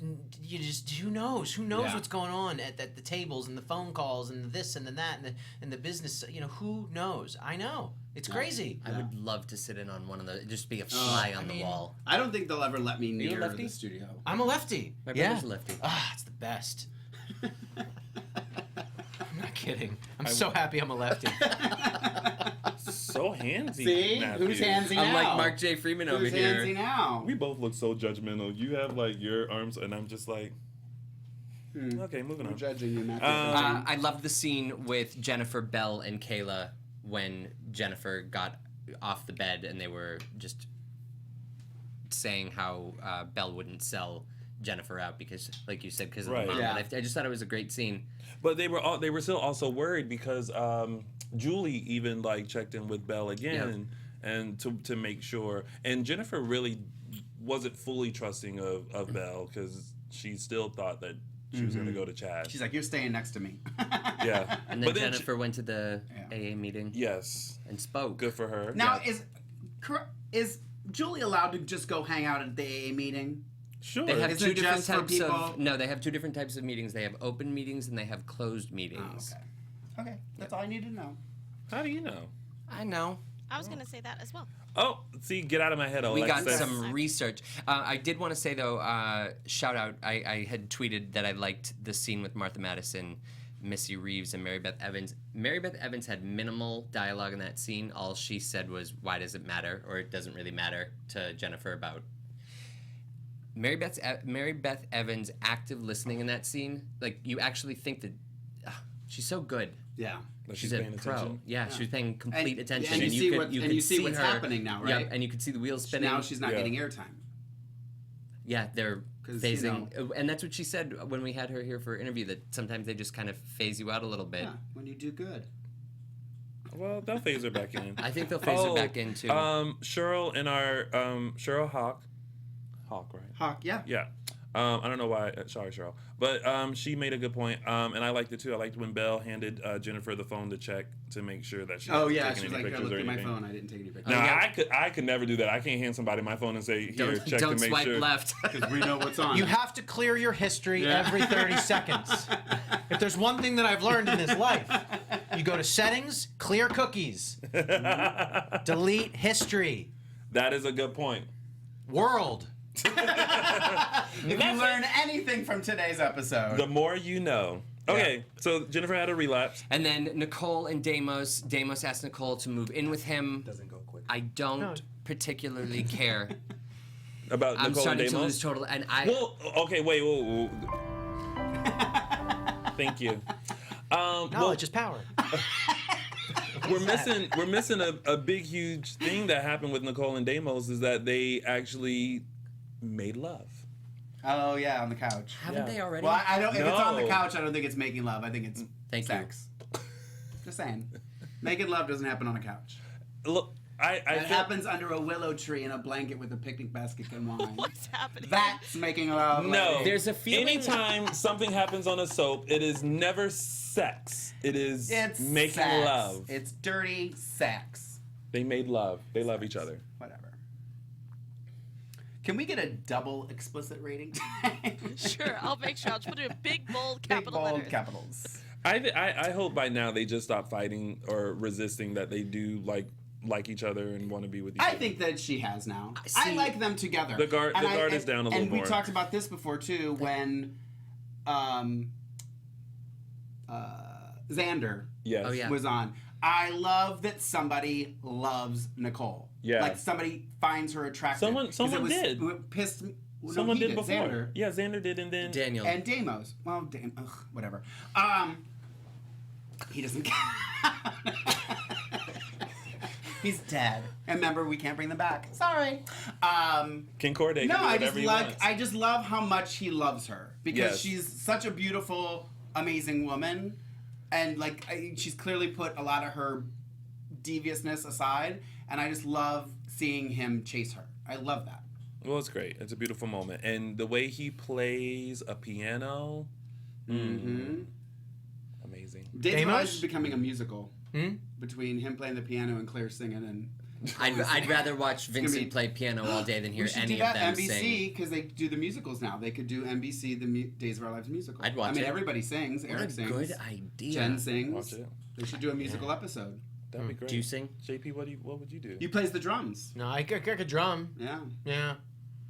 who knows what's going on at the tables and the phone calls and the this and the that and the business, who knows? I know it's crazy. I would love to sit in on one of the, just be a fly on the wall. I don't think they'll ever let me you a near lefty? the studio. I'm a lefty. My brother's a lefty. It's the best. I'm not kidding. I'm so happy I'm a lefty. So handsy. See? Matthew. Who's handsy now? I'm like Mark J Freeman over Who's here. handsy now? We both look so judgmental. You have like your arms, and I'm just like, okay, moving I'm on. judging you, Matthew. I love the scene with Jennifer, Belle, and Kayla when Jennifer got off the bed and they were just saying how Belle wouldn't sell Jennifer out because, like you said, because of the mom. Yeah. But I just thought it was a great scene. But they were still also worried because Julie even like checked in with Belle again and to make sure. And Jennifer really wasn't fully trusting of Belle because she still thought that she was going to go to Chad. She's like, you're staying next to me. Yeah. And then Jennifer went to the AA meeting. Yes. And spoke. Good for her. Now, is Julie allowed to just go hang out at the AA meeting? Sure. They have Is two it different just for types people? of they have two different types of meetings. They have open meetings and they have closed meetings. Okay, that's all I need to know. How do you know? I know. I was gonna say that as well. Oh, see, get out of my head, We got Alexis. some research. I did want to say, though, shout out. I had tweeted that I liked the scene with Martha Madison, Missy Reeves, and Mary Beth Evans. Mary Beth Evans had minimal dialogue in that scene. All she said was, why does it matter? Or it doesn't really matter to Jennifer about... Mary Beth Evans' active listening in that scene, like, you actually think that she's so good. Yeah. She's a paying pro. attention. Yeah, she was paying complete attention. And you see what's her, happening now, right? Yeah, and you could see the wheels spinning. Now she's not getting airtime. Yeah, they're 'Cause, phasing. And that's what she said when we had her here for an interview, that sometimes they just kind of phase you out a little bit. Yeah, when you do good. Well, they'll phase her back in. I think they'll phase her back in too. Cheryl and our Cheryl Hawk, right? Hawk, yeah. Yeah. I don't know why. Sorry, Cheryl. But she made a good point, and I liked it too. I liked when Belle handed Jennifer the phone to check to make sure that she wasn't taking she was any like, I pictures looked or at my anything. phone. I didn't take any pictures. No, I could never do that. I can't hand somebody my phone and say, here, check Don't to make swipe sure. left. Because we know what's on. You have to clear your history every 30 seconds. If there's one thing that I've learned in this life, you go to settings, clear cookies, delete history, That is a good point. world. If you learn anything from today's episode. The more you know. Okay, so Jennifer had a relapse. And then Nicole and Deimos asked Nicole to move in with him. Doesn't go quick. I don't particularly care. About I'm Nicole and starting to Deimos. lose total. And I. Well, okay, wait. Whoa. Thank you. Knowledge is power. We're missing a big, huge thing that happened with Nicole and Deimos is that they actually made love. Oh, yeah, on the couch. Haven't they already? Well, I don't. If it's on the No. couch, I don't think it's making love. I think it's Thank sex. Just saying. Making love doesn't happen on a couch. Look, It happens under a willow tree in a blanket with a picnic basket and wine. What's happening? That's making love. No. lady. There's a feeling. Anytime something happens on a soap, it is never sex. It is It's making sex. love. It's dirty sex. They made love. They love each other. Whatever. Can we get a double explicit rating? Sure, I'll make sure. I'll just put it in big, bold, Big capital bold letters. capitals. I hope by now they just stop fighting or resisting that they do like each other and want to be with each I other. think that she has now. See, I like them together. The guard is down a little and more. we talked about this before too when Xander Yes. Oh, yeah. was on. I love that somebody loves Nicole. Yeah. Like somebody finds her attractive. Someone 'Cause it was, did. It pissed me. No, Someone he did before. Xander. Yeah, Xander did, and then Daniel. And Deimos. Well, whatever. He doesn't count. He's dead. And remember, we can't bring them back. Sorry. King Corday. No, can do I whatever just he like. wants. I just love how much he loves her because Yes. she's such a beautiful, amazing woman, and like she's clearly put a lot of her deviousness aside, and I just love seeing him chase her. I love that. Well, it's great. It's a beautiful moment, and the way he plays a piano, amazing. Days of Our Deimos? Lives is becoming a musical between him playing the piano and Claire singing, and I'd rather watch gonna Vincent be- play piano all day than hear we should any do of that. them NBC sing. because they do the musicals now. They could do NBC Days of Our Lives musical. I'd watch I mean, it. everybody sings. What Eric a sings. good idea. Jen sings. Watch it. They should do a musical episode. That'd be great. Do you sing? JP, what would you do? You plays the drums. No, I could drum. Yeah. Yeah.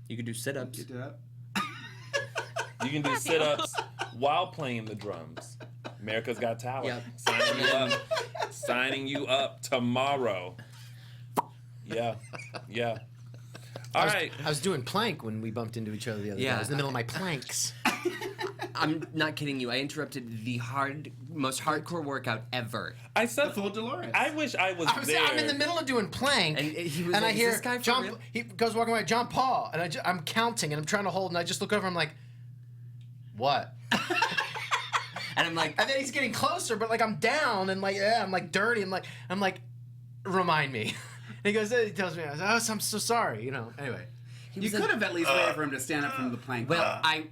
You could do sit-ups. You do that. You can do sit-ups while playing the drums. America's Got Talent. Yep. Signing you up tomorrow. Yeah. All right. I was doing plank when we bumped into each other the other day. Yeah. I was in the middle of my planks. I'm not kidding you. I interrupted the most hardcore workout ever. I The said full Dolores. I wish I was there. I'm in the middle of doing plank, And he was and like, I "Is hear this guy for John. real?" He goes walking by John Paul, and I'm counting, and I'm trying to hold, and I just look over. I'm like, what? And I'm like, And then he's getting closer, but like I'm down, and like I'm like dirty, and I'm like, remind me. And he goes, he tells me, I'm so sorry, Anyway, You could have at least waited for him to stand up from the plank. well, I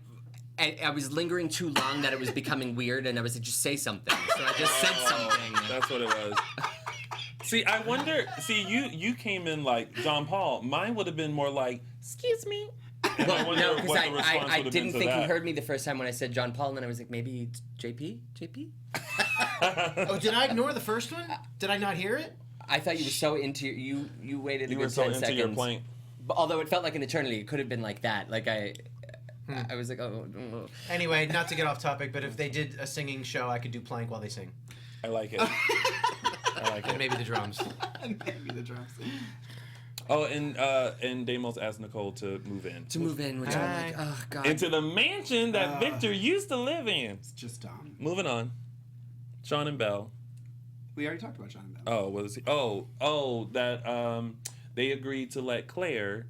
was lingering too long that it was becoming weird, and I was like, just say something. So I just said something. That's what it was. See, I wonder. See, you came in like John Paul. Mine would have been more like, "Excuse me." And I Well, wonder no, because what the response I would have didn't been think to he that. heard me the first time when I said John Paul, and then I was like, maybe it's JP? oh, did I ignore the first one? Did I not hear it? I thought you were so into you waited You a were good so 10 into seconds. your plank. But although it felt like an eternity, it could have been like that. Like I was like, oh. Anyway, not to get off topic, but if they did a singing show, I could do plank while they sing, I like it. I like and it. maybe the drums. Maybe the drums. Oh, and Deimos asked Nicole to move in. To move in, which I'm like, oh god. Into the mansion that Victor used to live in. It's just dumb. Moving on. Sean and Belle. We already talked about John and Bell. Oh, what is he? Oh, that they agreed to let Claire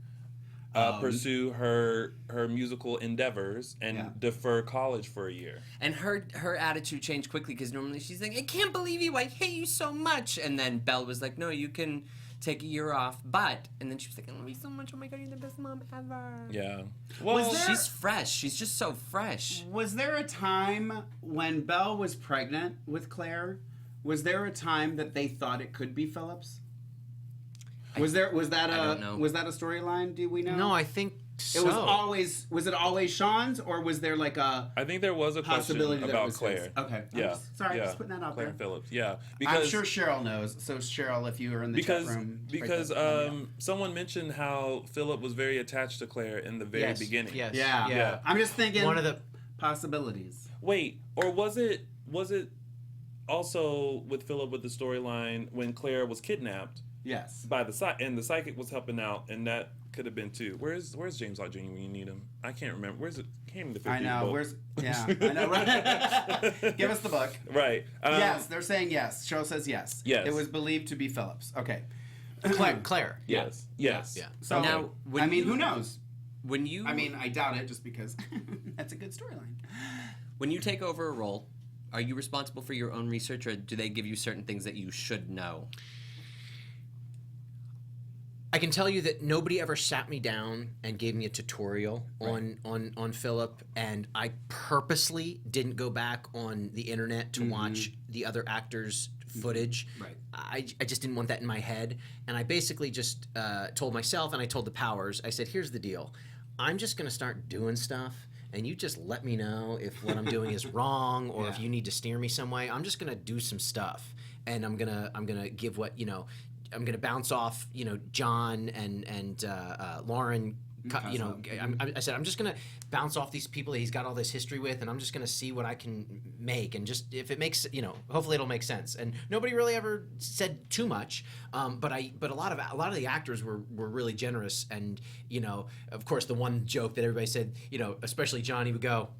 pursue her musical endeavors and defer college for a year. And her attitude changed quickly because normally she's like, I can't believe you, I hate you so much. And then Belle was like, no, you can take a year off, and then she was like, I love you so much, oh my god, you're the best mom ever. Yeah. Well, she's fresh. She's just so fresh. Was there a time when Belle was pregnant with Claire? Was there a time that they thought it could be Phillips? Was that a storyline? Do we know? No, I think so. Was it always Sean's, or was there like a? I think there was a possibility question that about was Claire. his. Okay. Yeah. Just putting that out Claire there. Phillips. Yeah. Because I'm sure Cheryl knows. So Cheryl, if you were in the chat room, because someone mentioned how Philip was very attached to Claire in the very beginning. Yes. Yeah. I'm just thinking one of the possibilities. Wait, or was it also with Philip with the storyline when Claire was kidnapped? Yes. By the and the psychic was helping out, and that could have been too. Where's James Lott Jr. when you need him? I can't remember. Where's it? Came the 50s I know. book. I know. Right? Give us the book. Right. Yes, they're saying yes. Cheryl says yes. Yes. It was believed to be Phillips. Okay. Claire. Yes. Yes. Yeah. So Now, who knows? I doubt it just because that's a good storyline. When you take over a role, are you responsible for your own research, or do they give you certain things that you should know? I can tell you that nobody ever sat me down and gave me a tutorial on Philip, and I purposely didn't go back on the internet to watch the other actors' footage. Right. I just didn't want that in my head, and I basically just told myself, and I told the powers, I said, here's the deal. I'm just going to start doing stuff, and you just let me know if what I'm doing is wrong or if you need to steer me some way. I'm just going to do some stuff, and I'm gonna give what, I'm going to bounce off, John and Lauren. I said I'm just going to bounce off these people that he's got all this history with, and I'm just going to see what I can make, and just if it makes, hopefully it'll make sense. And nobody really ever said too much, but a lot of the actors were really generous, and of course the one joke that everybody said, especially John, he would go,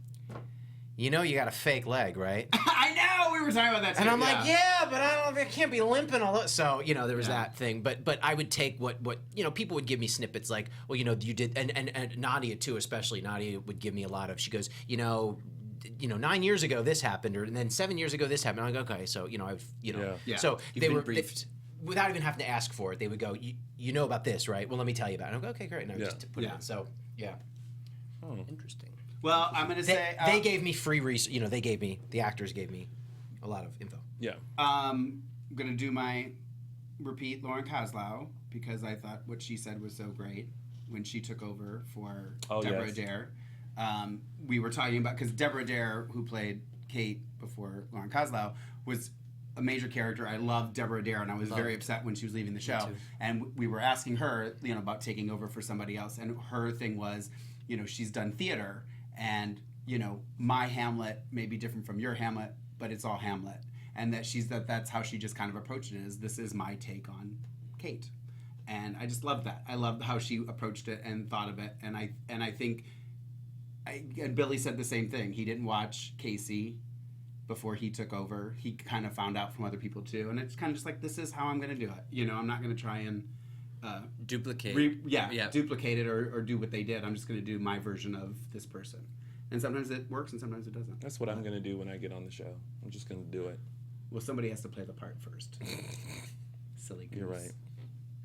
you got a fake leg, right? I know, we were talking about that too. And I'm like, but I can't be limping all that. So, there was that thing. But I would take what people would give me snippets like, well, you did, and Nadia too, especially. Nadia would give me a lot of, she goes, 9 years ago this happened, and then 7 years ago this happened. I'm like, okay, so, So they were briefed. Without even having to ask for it, they would go, you know about this, right? Well, let me tell you about it. And I'm like, okay, great. No, just put it in. So, yeah. Oh. Interesting. Well, I'm going to say... they gave me free research. The actors gave me a lot of info. Yeah. I'm going to do my repeat Lauren Kozlow, because I thought what she said was so great when she took over for Deborah Adair. We were talking about... Because Deborah Adair, who played Kate before Lauren Kozlow, was a major character. I loved Deborah Adair, and I was very upset when she was leaving the show. And we were asking her, about taking over for somebody else. And her thing was, she's done theater. And, my Hamlet may be different from your Hamlet, but it's all Hamlet. And that's how she just kind of approached it, is this is my take on Kate. And I just loved that. I loved how she approached it and thought of it. And I think, and Billy said the same thing. He didn't watch Casey before he took over. He kind of found out from other people too. And it's kind of just like, this is how I'm going to do it. I'm not going to try and... duplicate. Duplicate it or do what they did. I'm just going to do my version of this person. And sometimes it works and sometimes it doesn't. That's what I'm going to do when I get on the show. I'm just going to do it. Well, somebody has to play the part first. Silly goose. You're right.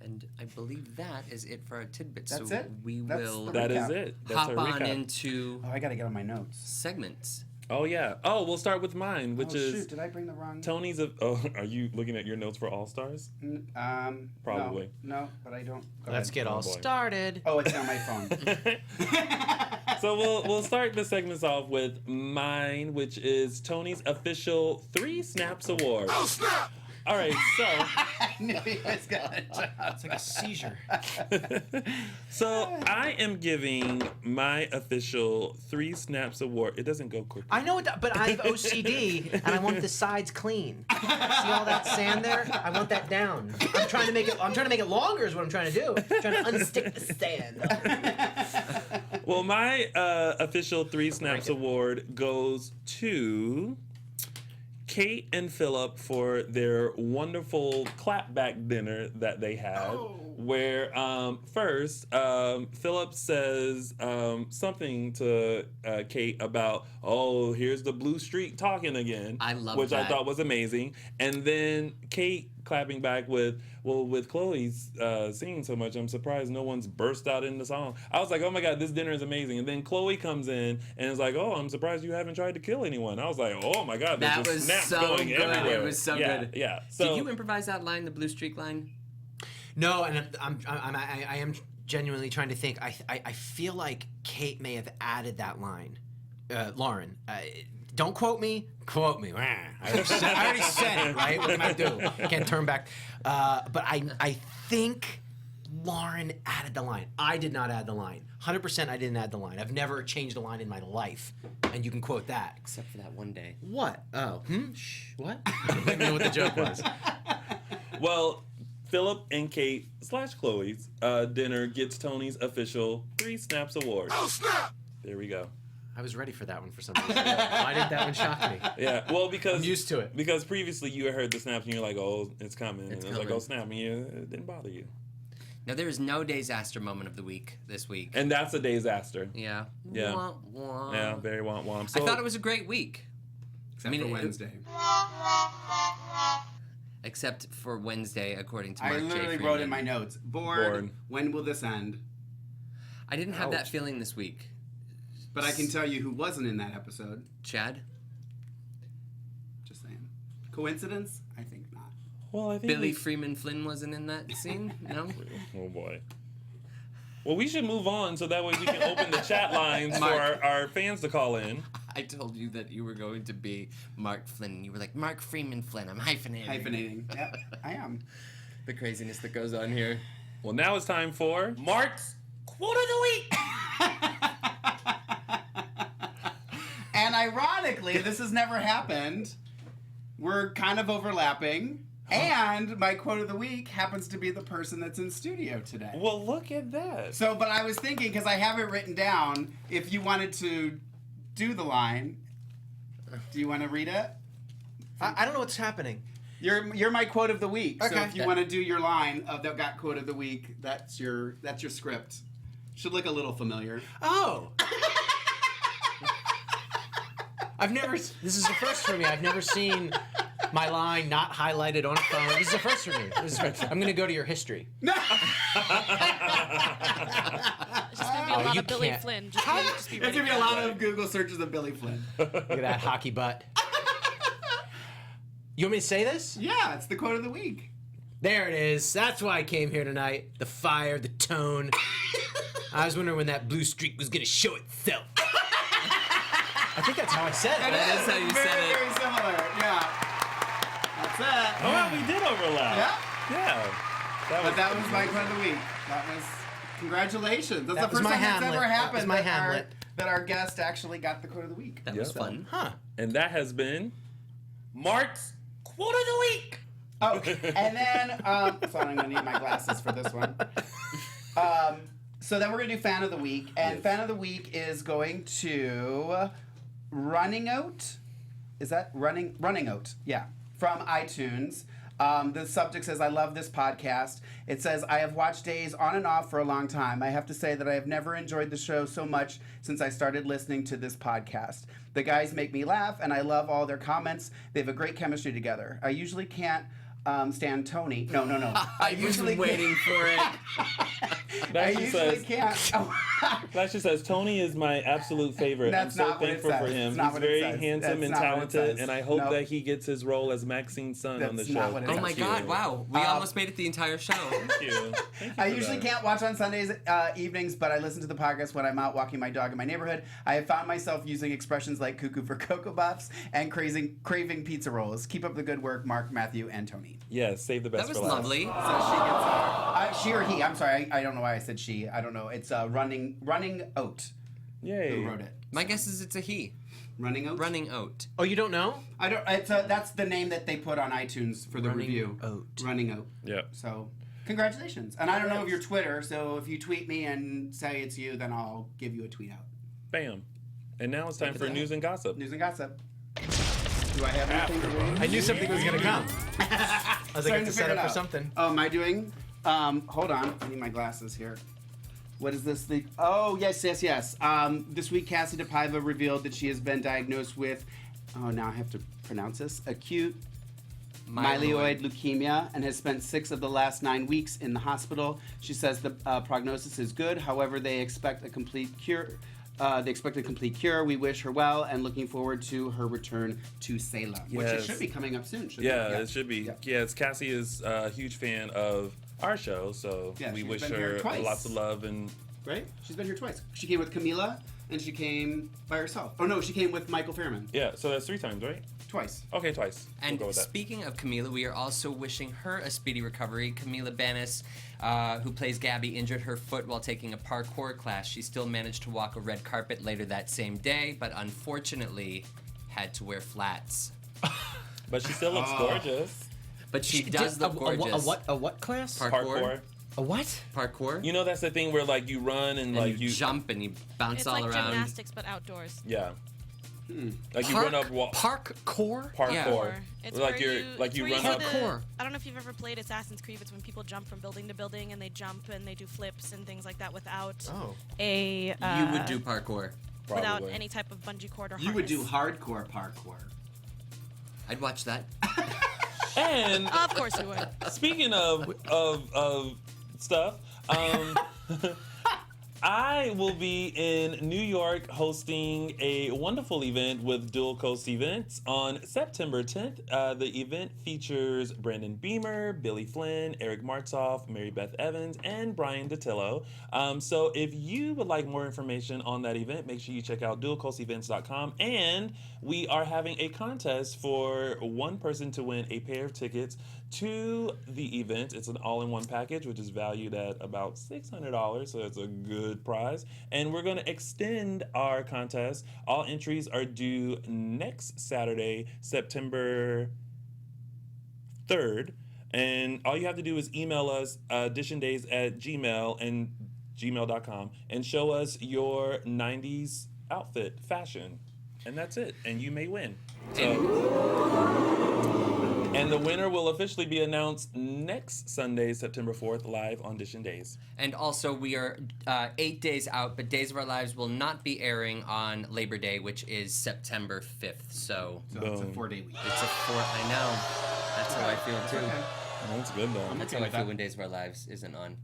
And I believe that is it for our tidbits. That's so it? We That's will the That is recap. it. That's hop our on recap. into Oh, I got to get on my notes. segments. Oh, yeah. Oh, we'll start with mine, which is... Shoot, did I bring the wrong... Tony's... are you looking at your notes for All Stars? Probably. No, but I don't. Go Let's ahead. get all boy. started. Oh, it's on my phone. So we'll start the segments off with mine, which is Tony's official 3 Snaps Award. Oh, snap! All right, so... I knew he was going to jump. It's like a seizure. So I am giving my official 3 Snaps Award. It doesn't go quickly. I know, but I have OCD, and I want the sides clean. See all that sand there? I want that down. I'm trying to make it longer. Is what I'm trying to do. I'm trying to unstick the sand. Well, my official 3 Snaps Award goes to Kate and Philip for their wonderful clapback dinner that they had, where first Philip says something to Kate about, "Oh, here's the blue streak talking again." I love which that. I thought was amazing, and then Kate clapping back with, "Well, with Chloe's singing so much, I'm surprised no one's burst out in the song." I was like, "Oh my God, this dinner is amazing!" And then Chloe comes in and is like, "Oh, I'm surprised you haven't tried to kill anyone." I was like, "Oh my God, there's That just was snaps so going good. everywhere." It was so yeah, good. Yeah. So Did you improvise that line, the blue streak line? No, and I am genuinely trying to think. I feel like Kate may have added that line. Lauren, don't quote me. Quote me. I already said it, right? What can I do? Can't turn back. But I think Lauren added the line. I did not add the line. 100% I didn't add the line. I've never changed a line in my life. And you can quote that. Except for that one day. What? Oh. Shh. What? I don't even know what the joke was. Well, Philip and Kate / Chloe's dinner gets Tony's official 3 Snaps Award. Oh, snap! There we go. I was ready for that one for some reason. Why didn't that one shock me? Yeah, well, because I'm used to it. Because previously you had heard the snaps and you're like, "Oh, it's coming," and It's it was like, coming. "Oh, snap!" and it didn't bother you. Now, there is no disaster moment of the week this week. And that's a disaster. Yeah. Yeah. Wah, wah. Yeah, very womp womp. So, I thought it was a great week. Except for Wednesday. Except for Wednesday, according to I Mark J literally Freeman. wrote in my notes, bored. When will this end? I didn't have that Ouch. feeling this week. But I can tell you who wasn't in that episode. Chad? Just saying. Coincidence? I think not. Well, I think Billy Freeman Flynn wasn't in that scene? No? Oh boy. Well, we should move on so that way we can open the chat lines for Mark. our fans to call in. I told you that you were going to be Mark Flynn, and you were like, Mark Freeman Flynn. I'm hyphenating. Hyphenating. Yep, I am. The craziness that goes on here. Well, now it's time for Mark's Quote of the Week! And ironically, this has never happened. We're kind of overlapping. And my quote of the week happens to be the person that's in studio today. Well, look at that. So, but I was thinking, because I have it written down, if you wanted to do the line, do you want to read it? I don't know what's happening. You're my quote of the week. So Okay. if you want to do your line of that got quote of the week, that's your script. Should look a little familiar. Oh! This is the first for me. I've never seen my line not highlighted on a phone. This is the first for me. I'm going to go to your history. No. It's just gonna be a lot you of Billy can't. Flynn. Just be It's ready gonna be for a lot that. of Google searches of Billy Flynn. Look at that hockey butt. You want me to say this? Yeah, it's the quote of the week. There it is. That's why I came here tonight. The fire, the tone. I was wondering when that blue streak was going to show itself. I think that's how I said it. That is how you very, said it. Very similar. Yeah. That's it. Oh, well, we did overlap. Yeah. Yeah. But that was my quote of the week. That was congratulations. That's That the was first my time that's Hamlet. ever That happened. was my Hamlet. That our guest actually got the quote of the week. That was Yeah. fun. Huh. And that has been Mark's Quote of the Week! Oh, and then, so I'm gonna need my glasses for this one. So then we're gonna do fan of the week, and fan of the week is going to Running Out. Is that Running Out? Yeah, from iTunes. The subject says, "I love this podcast." It says, "I have watched Days on and off for a long time. I have to say that I have never enjoyed the show so much since I started listening to this podcast. The guys make me laugh, and I love all their comments. They have a great chemistry together. I usually can't stand Tony. No. I was waiting for it. I That just usually says, can't. that just says, Tony is my absolute favorite. That's I'm so not what it thankful for says. him. It's not He's what it very says. handsome That's and not what it talented, says. and I hope Nope. that he gets his role as Maxine's son on the That's show. not what it Oh says. my Thank you. god, wow. We almost made it the entire show. Thank you. Thank you I for usually that. can't watch on Sundays evenings, but I listen to the podcast when I'm out walking my dog in my neighborhood. I have found myself using expressions like cuckoo for Cocoa Puffs and craving pizza rolls. Keep up the good work, Mark, Matthew, and Tony. Yes, save the best That was for last. lovely. So she gets she or he. I'm sorry. I don't know why I said she. I don't know. It's Running Oat. Yay. Who wrote it? My guess is it's a he. Running Oat. Running Oat. Oh, you don't know? I don't. That's the name that they put on iTunes for the Running review. Oat. Running Oat. Yep. So, congratulations. And I don't know if you're Twitter, so if you tweet me and say it's you, then I'll give you a tweet out. Bam. And now it's time for news and gossip. News and gossip. Do I have anything to read? I knew something was gonna come. I was like, I have to set up for something. Oh, am I doing? Hold on. I need my glasses here. What is this thing? Oh, yes. This week, Cassie DePaiva revealed that she has been diagnosed with, now I have to pronounce this, acute myeloid leukemia, and has spent 6 of the last 9 weeks in the hospital. She says the prognosis is good. However, they expect a complete cure. We wish her well and looking forward to her return to Salem, which it should be coming up soon. It should be. Yes, Cassie is a huge fan of our show, so we wish her lots of love and. Right? She's been here twice. She came with Camila, and she came by herself. Oh no, she came with Michael Fairman. Yeah, so that's 3 times, right? Twice. Okay, twice. And we'll go with that. Speaking of Camila, we are also wishing her a speedy recovery. Camila Banis, who plays Gabby, injured her foot while taking a parkour class. She still managed to walk a red carpet later that same day, but unfortunately had to wear flats. But she still looks gorgeous. But she does look gorgeous. A what class? Parkour. A what? Parkour? You know, that's the thing where like you run and like you jump and you bounce It's all like around. gymnastics, but outdoors. Yeah. Like you run up Parkour? Parkour. It's like where you're like you it's run where up. Parkour. I don't know if you've ever played Assassin's Creed. It's when people jump from building to building and they jump and they do flips and things like that without a. You would do parkour. Without Probably. any type of bungee cord or harness. You would do hardcore parkour. I'd watch that. And Of course you would. speaking of stuff, I will be in New York hosting a wonderful event with Dual Coast Events on September 10th. The event features Brandon Beamer, Billy Flynn, Eric Martzoff, Mary Beth Evans, and Brian DiTillo. So if you would like more information on that event, make sure you check out dualcoastevents.com. And we are having a contest for one person to win a pair of tickets to the event. It's an all-in-one package, which is valued at about $600, so it's a good prize. And we're going to extend our contest. All entries are due next Saturday, September 3rd. And all you have to do is email us additiondays@gmail.com and show us your 90s outfit fashion. And that's it. And you may win. And the winner will officially be announced next Sunday, September 4th, live on Dish and Days. And also, we are 8 days out, but Days of Our Lives will not be airing on Labor Day, which is September 5th. So it's a 4-day week. It's a 4. I know. That's how I feel too. Okay. That's good though. That's how I feel when Days of Our Lives isn't on,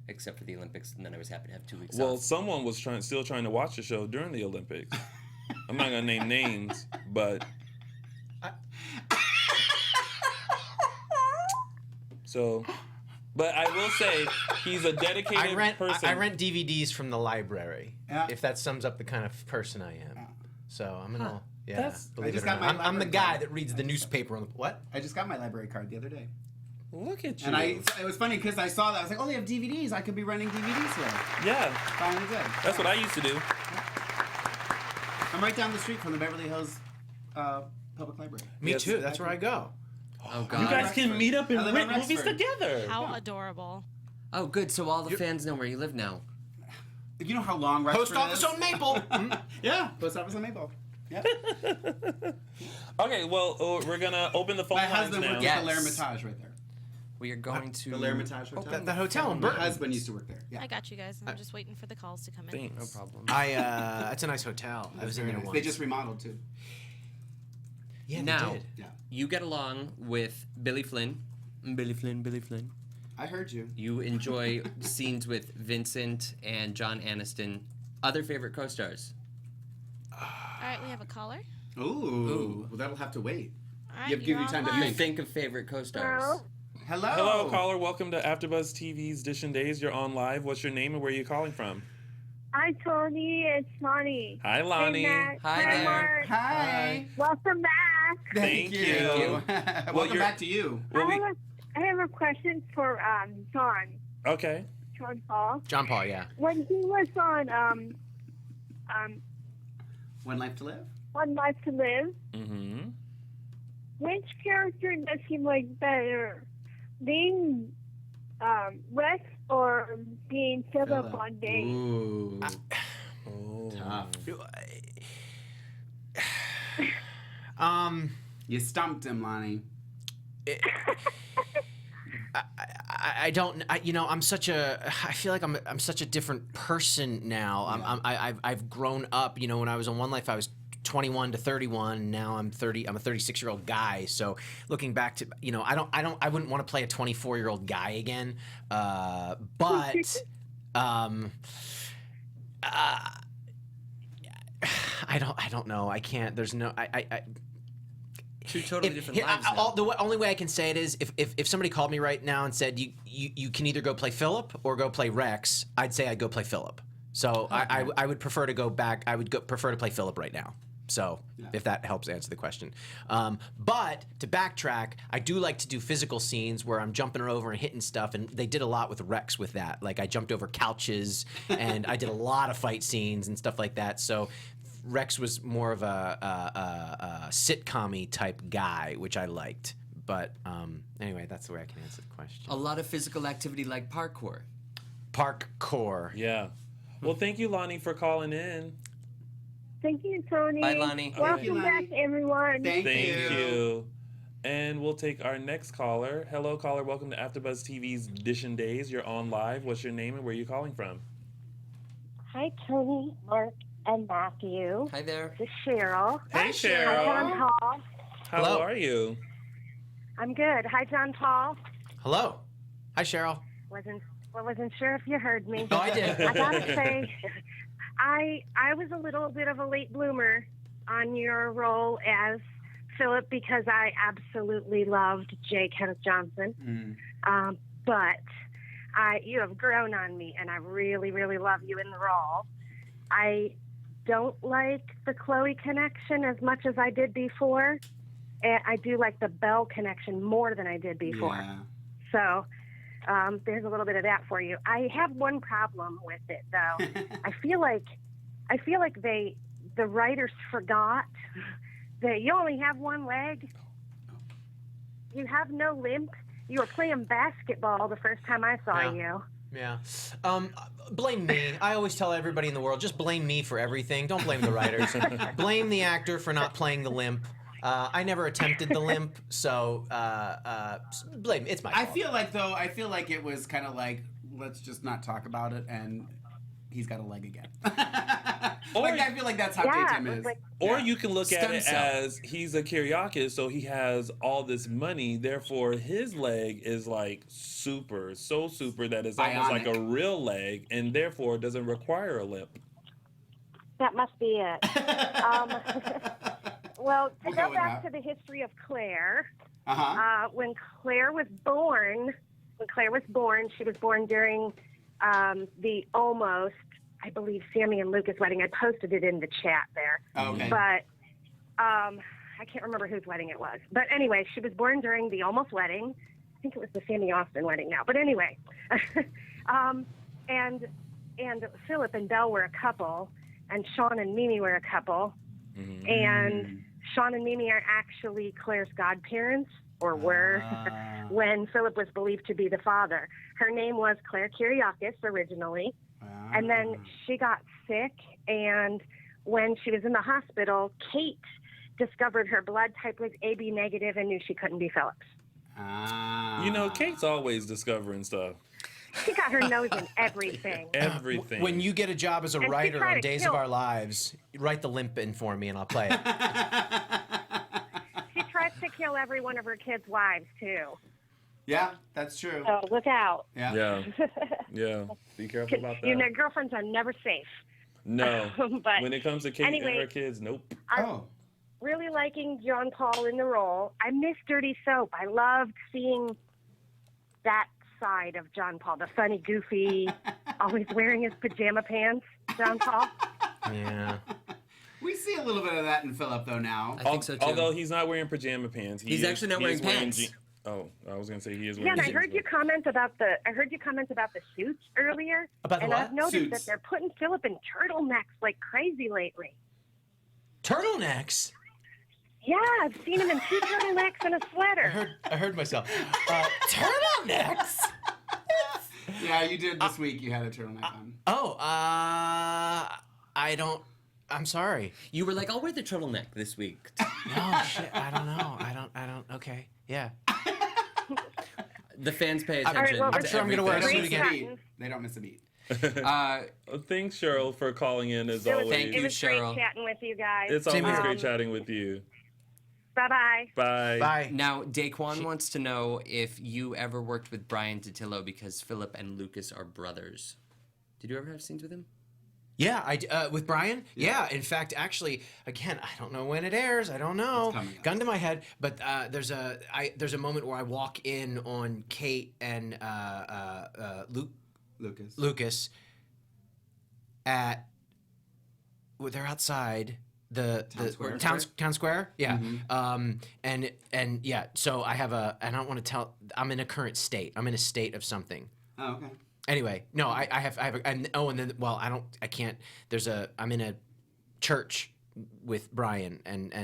except for the Olympics, and then I was happy to have 2 weeks Well, off. someone was still trying to watch the show during the Olympics. I'm not gonna name names, but but I will say he's a dedicated person. I rent DVDs from the library. Yeah. If that sums up the kind of person I am. So I'm gonna. Yeah. Believe I just it or got not. my I'm the library guy card. that reads the newspaper on the what? I just got my library card the other day. Look at you. And it was funny because I saw that. I was like, oh, they have DVDs. I could be renting DVDs here. Yeah, Finally did. that's what I used to do. I'm right down the street from the Beverly Hills Public Library. Me Yes. too. That's where I go. Oh, You God. guys can meet up and I live rent in movies Rexford. together. How adorable. Oh, good. So all the fans know where you live now. You know how long Rexford Post office is? on Maple. Yeah, post office on Maple. Yeah. Okay, well, we're gonna open the phone My lines husband now. worked Yes. at the L'Hermitage right there. We are going to The L'Hermitage Hotel. that hotel in My Burton. husband used to work there. Yeah. I got you guys. I'm just waiting for the calls to come in. Thanks. No problem. It's a nice hotel. I was in there once. They just remodeled too. Yeah, they Now, did. Yeah. you get along with Billy Flynn. Billy Flynn. I heard you. You enjoy scenes with Vincent and John Aniston. Other favorite co-stars? All right, we have a caller. Ooh. Well, that'll have to wait. All right, Give you're you time to online. You think of favorite co-stars. Hello. Hello, caller. Welcome to AfterBuzz TV's Dish and Days. You're on live. What's your name and where are you calling from? Hi, Tony. It's Lonnie. Hi, Lonnie. Hey, Matt. Hi there. Mark. Hi. Welcome back. Thank you. Welcome you're- back to you. Well, I have a question for John okay. Paul. John Paul, yeah. When he was on One Life to Live. One Life to Live, Mm-hmm. which character does he like better, being Rex or being Philip on Days? Ooh. Oh. Tough. You stumped him, Lonnie. I don't. I'm such a. I feel like I'm such a different person now. Yeah. I've grown up. When I was on One Life, I was 21 to 31. Now I'm 30. I'm a 36-year-old guy. So looking back to, I wouldn't want to play a 24-year-old guy again. But I don't know. I can't. There's no. Two totally different lives. The only way I can say it is if somebody called me right now and said you can either go play Philip or go play Rex, I'd say I'd go play Philip. So I would prefer to go back. I would prefer to play Philip right now. So if that helps answer the question. But to backtrack, I do like to do physical scenes where I'm jumping over and hitting stuff, and they did a lot with Rex with that. Like I jumped over couches, and I did a lot of fight scenes and stuff like that. So Rex was more of a sitcom-y type guy, which I liked. But anyway, that's the way I can answer the question. A lot of physical activity like parkour. Parkour. Yeah. Well, thank you, Lonnie, for calling in. Thank you, Tony. Bye, Lonnie. Welcome back, everyone. Thank you. And we'll take our next caller. Hello, caller. Welcome to AfterBuzz TV's Dishin' Days. You're on live. What's your name and where are you calling from? Hi, Tony, Mark, and Matthew. Hi there. This is Cheryl. Hey, Hi, Cheryl. John Paul. How Hello. are you? I'm good. Hi, John Paul. Hello. Hi, Cheryl. Wasn't sure if you heard me. Oh, I did. I gotta say, I was a little bit of a late bloomer on your role as Philip because I absolutely loved J. Kenneth Johnson. But you have grown on me, and I really, really love you in the role. I don't like the Chloe connection as much as I did before. And I do like the Belle connection more than I did before. Yeah. So there's a little bit of that for you. I have one problem with it, though. I feel like the writers forgot that you only have one leg. You have no limp. You were playing basketball the first time I saw you. Yeah. Blame me. I always tell everybody in the world, just blame me for everything. Don't blame the writers. Blame the actor for not playing the limp. I never attempted the limp, so blame. It's my fault. I feel like it was kind of like, let's just not talk about it, and he's got a leg again. I feel like that's how J-Tim is. Or you can look at Stem it cell. as he's a Kyriakis, so he has all this money, therefore his leg is like so super that it's almost like a real leg, and therefore doesn't require a limp. That must be it. Well, to We'll go with back that. to the history of Claire, Uh-huh. when Claire was born, she was born during the almost, I believe, Sammy and Lucas wedding. I posted it in the chat there. Okay. But I can't remember whose wedding it was. But anyway, she was born during the almost wedding. I think it was the Sammy Austin wedding now. But anyway, and Philip and Belle were a couple, and Sean and Mimi were a couple. Mm-hmm. And Sean and Mimi are actually Claire's godparents, or were, when Philip was believed to be the father. Her name was Claire Kyriakis originally, and then she got sick, and when she was in the hospital, Kate discovered her blood type was AB negative and knew she couldn't be Philip's. You know, Kate's always discovering stuff. She got her nose in everything. Everything. When you get a job as a And she writer tried on to Days kill- of Our Lives, write the limp in for me and I'll play it. She tries to kill every one of her kids' wives, too. Yeah, that's true. So look out. Yeah. Yeah. Be careful about that. You know, girlfriends are never safe. No. But when it comes to Kate anyway, and her kids, nope. Oh. Really liking John Paul in the role. I miss Dirty Soap. I loved seeing that side of John Paul, the funny, goofy, always wearing his pajama pants, John Paul. Yeah. We see a little bit of that in Philip, though, now. I think so too. Although he's not wearing pajama pants. He's actually not wearing pants. Oh, I was gonna say he is Yeah, wearing. and I jeans, heard you but- comment about the suits earlier. About the and what? I've noticed Suits. that they're putting Philip in turtlenecks like crazy lately. Turtlenecks? Yeah, I've seen him in 2 turtlenecks and a sweater. I heard myself. Turtlenecks? Yeah, you did this week. You had a turtleneck on. Oh, I don't. I'm sorry. You were like, I'll wear the turtleneck this week. No shit. I don't know. I don't. Okay. Yeah. The fans pay All right, attention. well, I'm sure I'm gonna wear a Great suit again. chatting. They don't miss a beat. Thanks, Cheryl, for calling in as It was, always. Thank you, it was Cheryl. great chatting with you guys. It's Same always here. great chatting with you. Bye-bye. Bye. Bye. Now, Daquan wants to know if you ever worked with Brian Totillo because Philip and Lucas are brothers. Did you ever have scenes with him? Yeah, with Brian. Yeah, in fact, actually, again, I don't know when it airs. I don't know. It's coming up. Gun to my head. But there's a moment where I walk in on Kate and Lucas at. Well, they're outside the town square. Yeah. And yeah. So I have I don't want to tell. I'm in a current state. I'm in a state of something. Oh, okay. Anyway, no, I have and then I can't. I'm in a church with Brian and I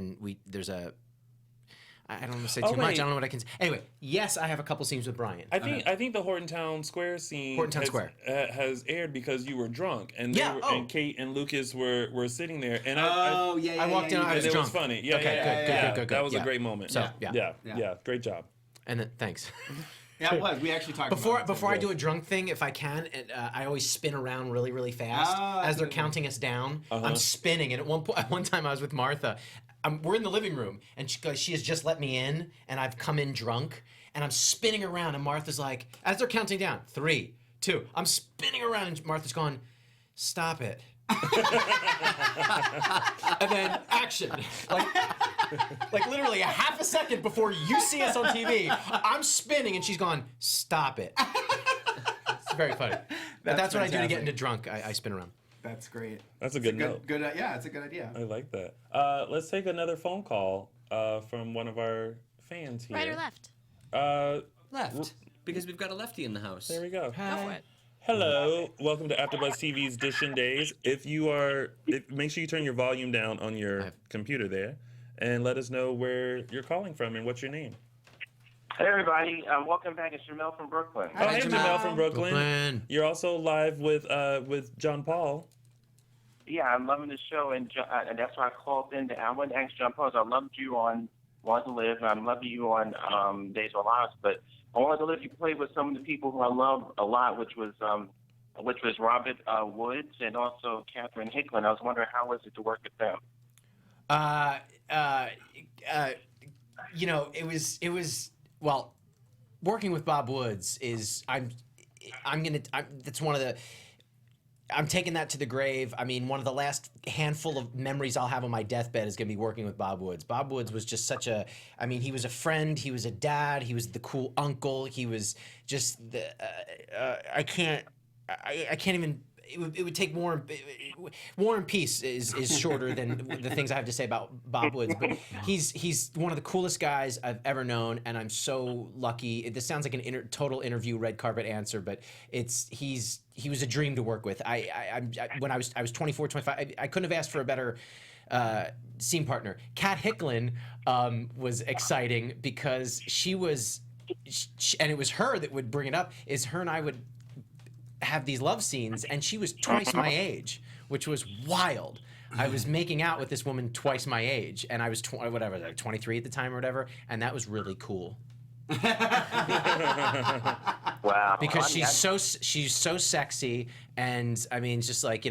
don't want to say too much. I don't know what I can say. Anyway, yes, I have a couple scenes with Brian. I think the Horton Town Square scene has aired because you were drunk and and Kate and Lucas were sitting there and I walked in. I was it drunk. was funny. Yeah, Okay, good. That was Yeah. a great moment. So, yeah, great job. And then thanks. Yeah, it was. We actually talked about it. Before I do a drunk thing, if I can, I always spin around really, really fast as they're counting us down. I'm spinning, and at one time I was with Martha. We're in the living room, and she has just let me in, and I've come in drunk, and I'm spinning around, and Martha's like, as they're counting down, 3, 2, I'm spinning around, and Martha's going, stop it. And then action. Like literally a half a second before you see us on TV, I'm spinning and she's gone, stop it. It's very funny. That's what I do to get into drunk. I spin around. That's great. That's a good note. Yeah, it's a good idea. I like that. Let's take another phone call from one of our fans here. Right or left? Left. Because we've got a lefty in the house. There we go. Go for it. Hello, welcome to AfterBuzz TV's Dishin' Days. Make sure you turn your volume down on your computer there, and let us know where you're calling from and what's your name. Hey everybody, welcome back. It's Jamel from Brooklyn. Oh, hey, Jamel from Brooklyn. You're also live with John Paul. Yeah, I'm loving the show, and that's why I called in. I wanted to ask John Paul. I loved you on Want to Live, and I'm loving you on Days of Our Lives, but I wanted to let you play with some of the people who I love a lot, which was Robert Woods and also Catherine Hicklin. I was wondering how was it to work with them? It was well, working with Bob Woods is I'm taking that to the grave. I mean, one of the last handful of memories I'll have on my deathbed is going to be working with Bob Woods. Bob Woods was just he was a friend, he was a dad, he was the cool uncle, he was just I can't even. It would take War and Peace is shorter than the things I have to say about Bob Woods, but he's one of the coolest guys I've ever known, and I'm so lucky. This sounds like an total interview red carpet answer, but he was a dream to work with. When I was 24, 25, I couldn't have asked for a better scene partner. Kat Hicklin was exciting because and it was her that would bring it up. Is her and I would have these love scenes, and she was twice my age, which was wild. I was making out with this woman twice my age, and I was 23 at the time or whatever, and that was really cool. Wow! Because she's so sexy, and I mean, just like,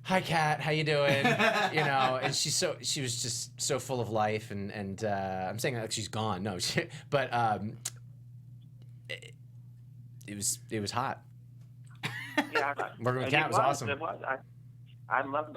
hi Kat, how you doing? And she was just so full of life, and I'm saying that like she's gone, no, but it was hot. Yeah, working with Kat was awesome. I love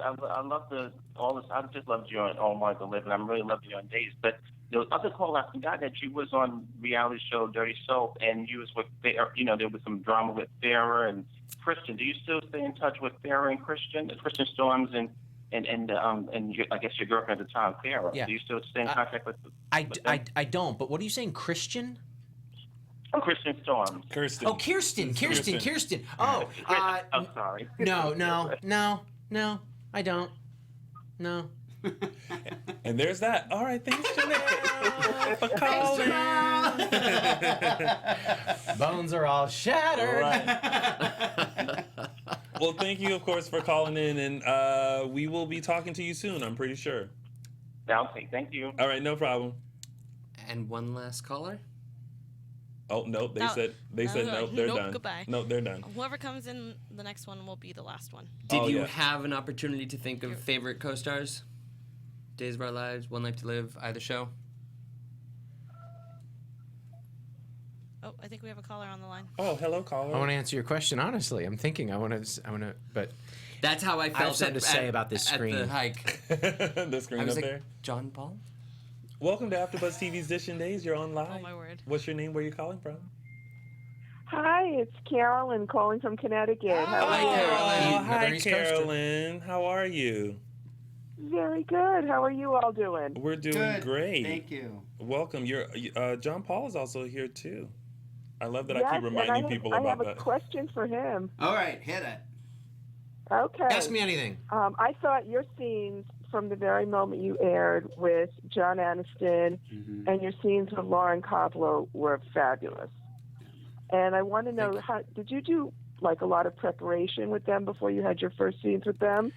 all this. I just loved you on All Want to Live, and I'm really loving you on Days. But the other call, I forgot that you was on reality show Dirty Soap, and you was with there was some drama with Farrah and Christian. Do you still stay in touch with Farrah and Christian Storms and I guess your girlfriend at the time, Farrah? Yeah. Do you still stay in contact with them? I don't. But what are you saying, Christian? Oh, Kirsten Storms. Oh, Kirsten. Oh, I'm sorry. No, I don't. No. And there's that. All right, thanks, Janelle, for calling. Bones are all shattered. Right. Well, thank you, of course, for calling in, and we will be talking to you soon, I'm pretty sure. Okay, thank you. All right, no problem. And one last caller. Oh no, they No. said nope, they're done. Goodbye. Nope, they're done. Whoever comes in the next one will be the last one. Did Oh, you yeah. have an opportunity to think of favorite co-stars? Days of Our Lives, One Life to Live, either show? Oh, I think we have a caller on the line. Oh, hello, caller. I want to answer your question honestly. I'm thinking. I want to. But That's how I felt. I have something to say about this at screen. the hike. The screen I was up like, there. John Paul? Welcome to AfterBuzz TV's Edition Days. You're on live. Oh, my word. What's your name? Where you calling from? Hi, it's Carolyn calling from Connecticut. How Hi, are you? Carolyn. Oh, Another hi, East Coaster. Carolyn. How are you? Very good. How are you all doing? We're doing Good. great. Thank you. Welcome. John Paul is also here too. I love that I Yes, keep and reminding people I about have a that. question for him. All right, hit it. Okay. ask me anything. I thought your scenes from the very moment you aired with John Aniston and your scenes with Lauren Kovler were fabulous. And I want to know, how did you do like a lot of preparation with them before you had your first scenes with them?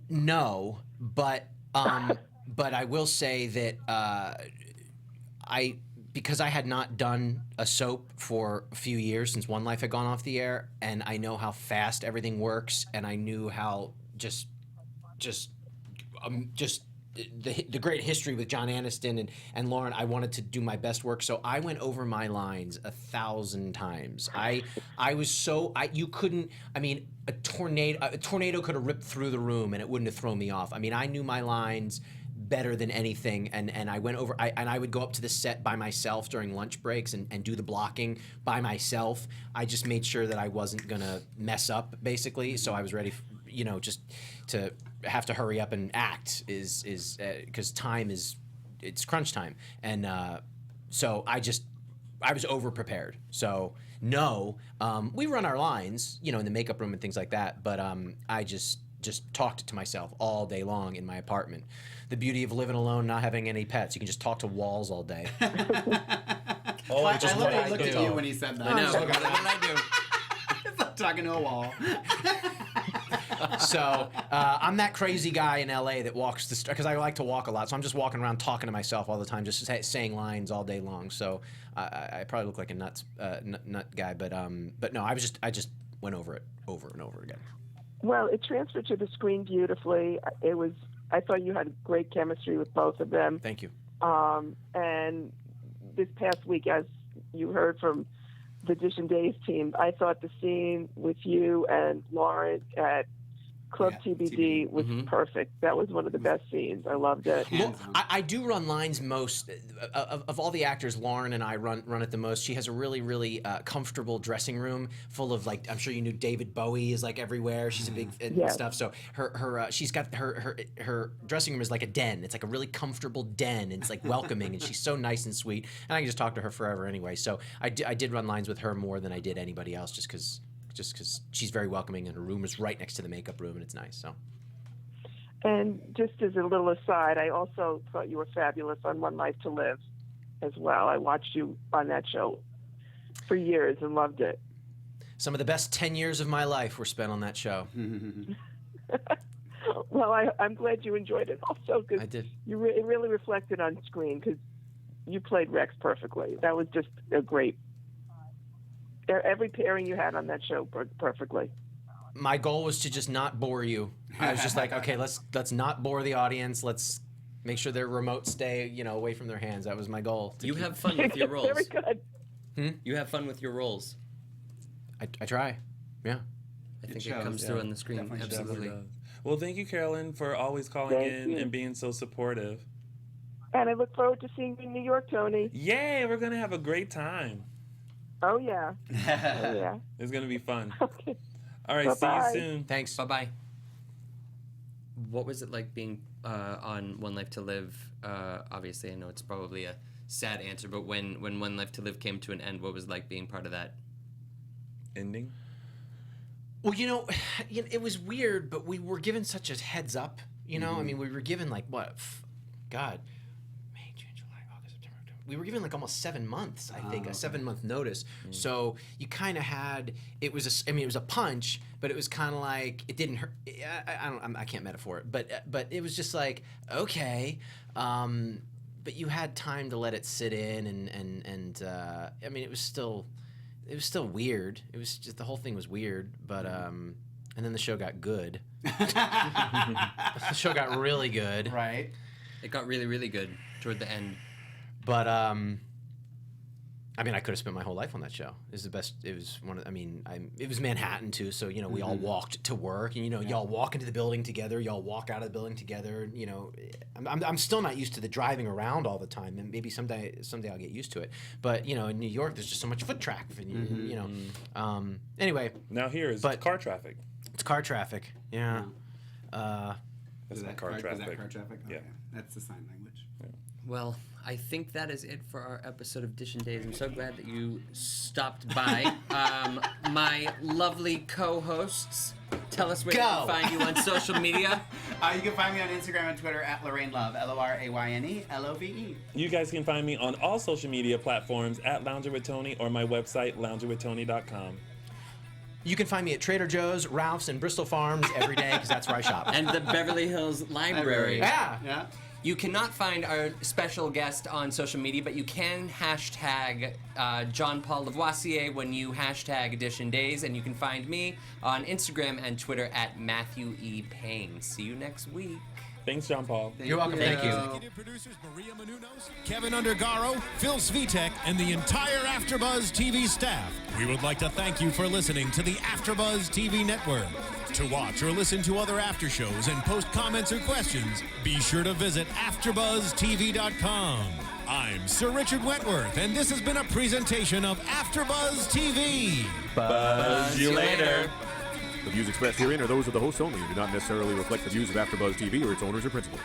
No, but I will say that because I had not done a soap for a few years since One Life had gone off the air, and I know how fast everything works, and I knew how just the great history with John Aniston and Lauren. I wanted to do my best work, so I went over my lines 1,000 times. I was so you couldn't. I mean, a tornado could have ripped through the room and it wouldn't have thrown me off. I mean, I knew my lines better than anything, and I went over. I would go up to the set by myself during lunch breaks and do the blocking by myself. I just made sure that I wasn't gonna mess up, basically. So I was ready, just to have to hurry up and act is because time it's crunch time, and so I was over prepared. So no, we run our lines, in the makeup room and things like that, but I just talked to myself all day long in my apartment. The beauty of living alone, not having any pets, you can just talk to walls all day. Oh, I just love what how I he looked at do. you when he said that. I know. Look What at did I do? It's like talking to a wall. So I'm that crazy guy in LA that walks the street, because I like to walk a lot. So I'm just walking around talking to myself all the time, just saying lines all day long. So I probably look like a nut guy, but no, I just went over it over and over again. Well, it transferred to the screen beautifully. I thought you had great chemistry with both of them. Thank you. And this past week, as you heard from the Edition Days team, I thought the scene with you and Lauren at Club TBD was perfect. That was one of the best scenes. I loved it. Well, I do run lines most of all the actors. Lauren and I run it the most. She has a really, really comfortable dressing room full of, like, I'm sure you knew David Bowie is like everywhere. She's a big and stuff. So her she's got her dressing room is like a den. It's like a really comfortable den. And it's like welcoming, and she's so nice and sweet. And I can just talk to her forever anyway. So I did run lines with her more than I did anybody else, just because she's very welcoming, and her room is right next to the makeup room, and it's nice. So. And just as a little aside, I also thought you were fabulous on One Life to Live as well. I watched you on that show for years and loved it. Some of the best 10 years of my life were spent on that show. Well, I'm glad you enjoyed it also, because I did. It really reflected on screen, because you played Rex perfectly. That was just a great. Every pairing you had on that show worked perfectly. My goal was to just not bore you. I was just like, okay, let's not bore the audience. Let's make sure their remotes stay, away from their hands. That was my goal. You have fun with your roles. Very good. You have fun with your roles. I try. Yeah. I think shows, it comes through on the screen. Definitely shows. Absolutely. Well, thank you, Carolyn, for always calling Thank in you. and being so supportive. And I look forward to seeing you in New York, Tony. Yay, we're gonna have a great time. Oh, yeah. Oh, yeah. It's gonna be fun. Okay. All right, Bye-bye. see you soon. Thanks. Bye-bye. What was it like being on One Life to Live? Obviously, I know it's probably a sad answer, but when One Life to Live came to an end, what was it like being part of that? Ending? Well, it was weird, but we were given such a heads up. I mean, we were given like what? God. May, June, July, August, September, October. we were given like almost 7 months, I think, a 7-month notice. So you kind of had, it was a punch, but it was kind of like, it didn't hurt. I can't metaphor it, but it was just like, okay. But you had time to let it sit in, and I mean, it was still weird. It was just, the whole thing was weird, but and then the show got good. The show got really good. Right. It got really, really good toward the end. But I mean, I could have spent my whole life on that show. It was the best. It was one of. I mean, it was Manhattan too, so you know we all walked to work, and you know y'all walk into the building together, y'all walk out of the building together. You know, I'm still not used to the driving around all the time, and maybe someday I'll get used to it. But you know, in New York, there's just so much foot traffic, and you know. Anyway. Now here is car traffic. It's car traffic. Yeah. That's not car traffic. Is that car traffic? Okay. Yeah. That's the sign language. Yeah. Well, I think that is it for our episode of Dish and Days. I'm so glad that you stopped by. My lovely co-hosts, tell us where they can find you on social media. You can find me on Instagram and Twitter at Lorraine Love, LORAYNE LOVE. You guys can find me on all social media platforms at Lounger with Tony or my website, loungerwithtony.com. You can find me at Trader Joe's, Ralph's, and Bristol Farms every day because that's where I shop. And the Beverly Hills Library. Yeah. You cannot find our special guest on social media, but you can hashtag John Paul Lavoisier when you hashtag Edition Days, and you can find me on Instagram and Twitter at Matthew E. Paine. See you next week. Thanks, John Paul. You're welcome. Thank you. Executive producers Maria Menounos, Kevin Undergaro, Phil Svitek, and the entire AfterBuzz TV staff. We would like to thank you for listening to the AfterBuzz TV network. To watch or listen to other after shows and post comments or questions, be sure to visit AfterBuzzTV.com. I'm Sir Richard Wentworth, and this has been a presentation of AfterBuzz TV. Buzz you later. The views expressed herein are those of the hosts only and do not necessarily reflect the views of AfterBuzz TV or its owners or principals.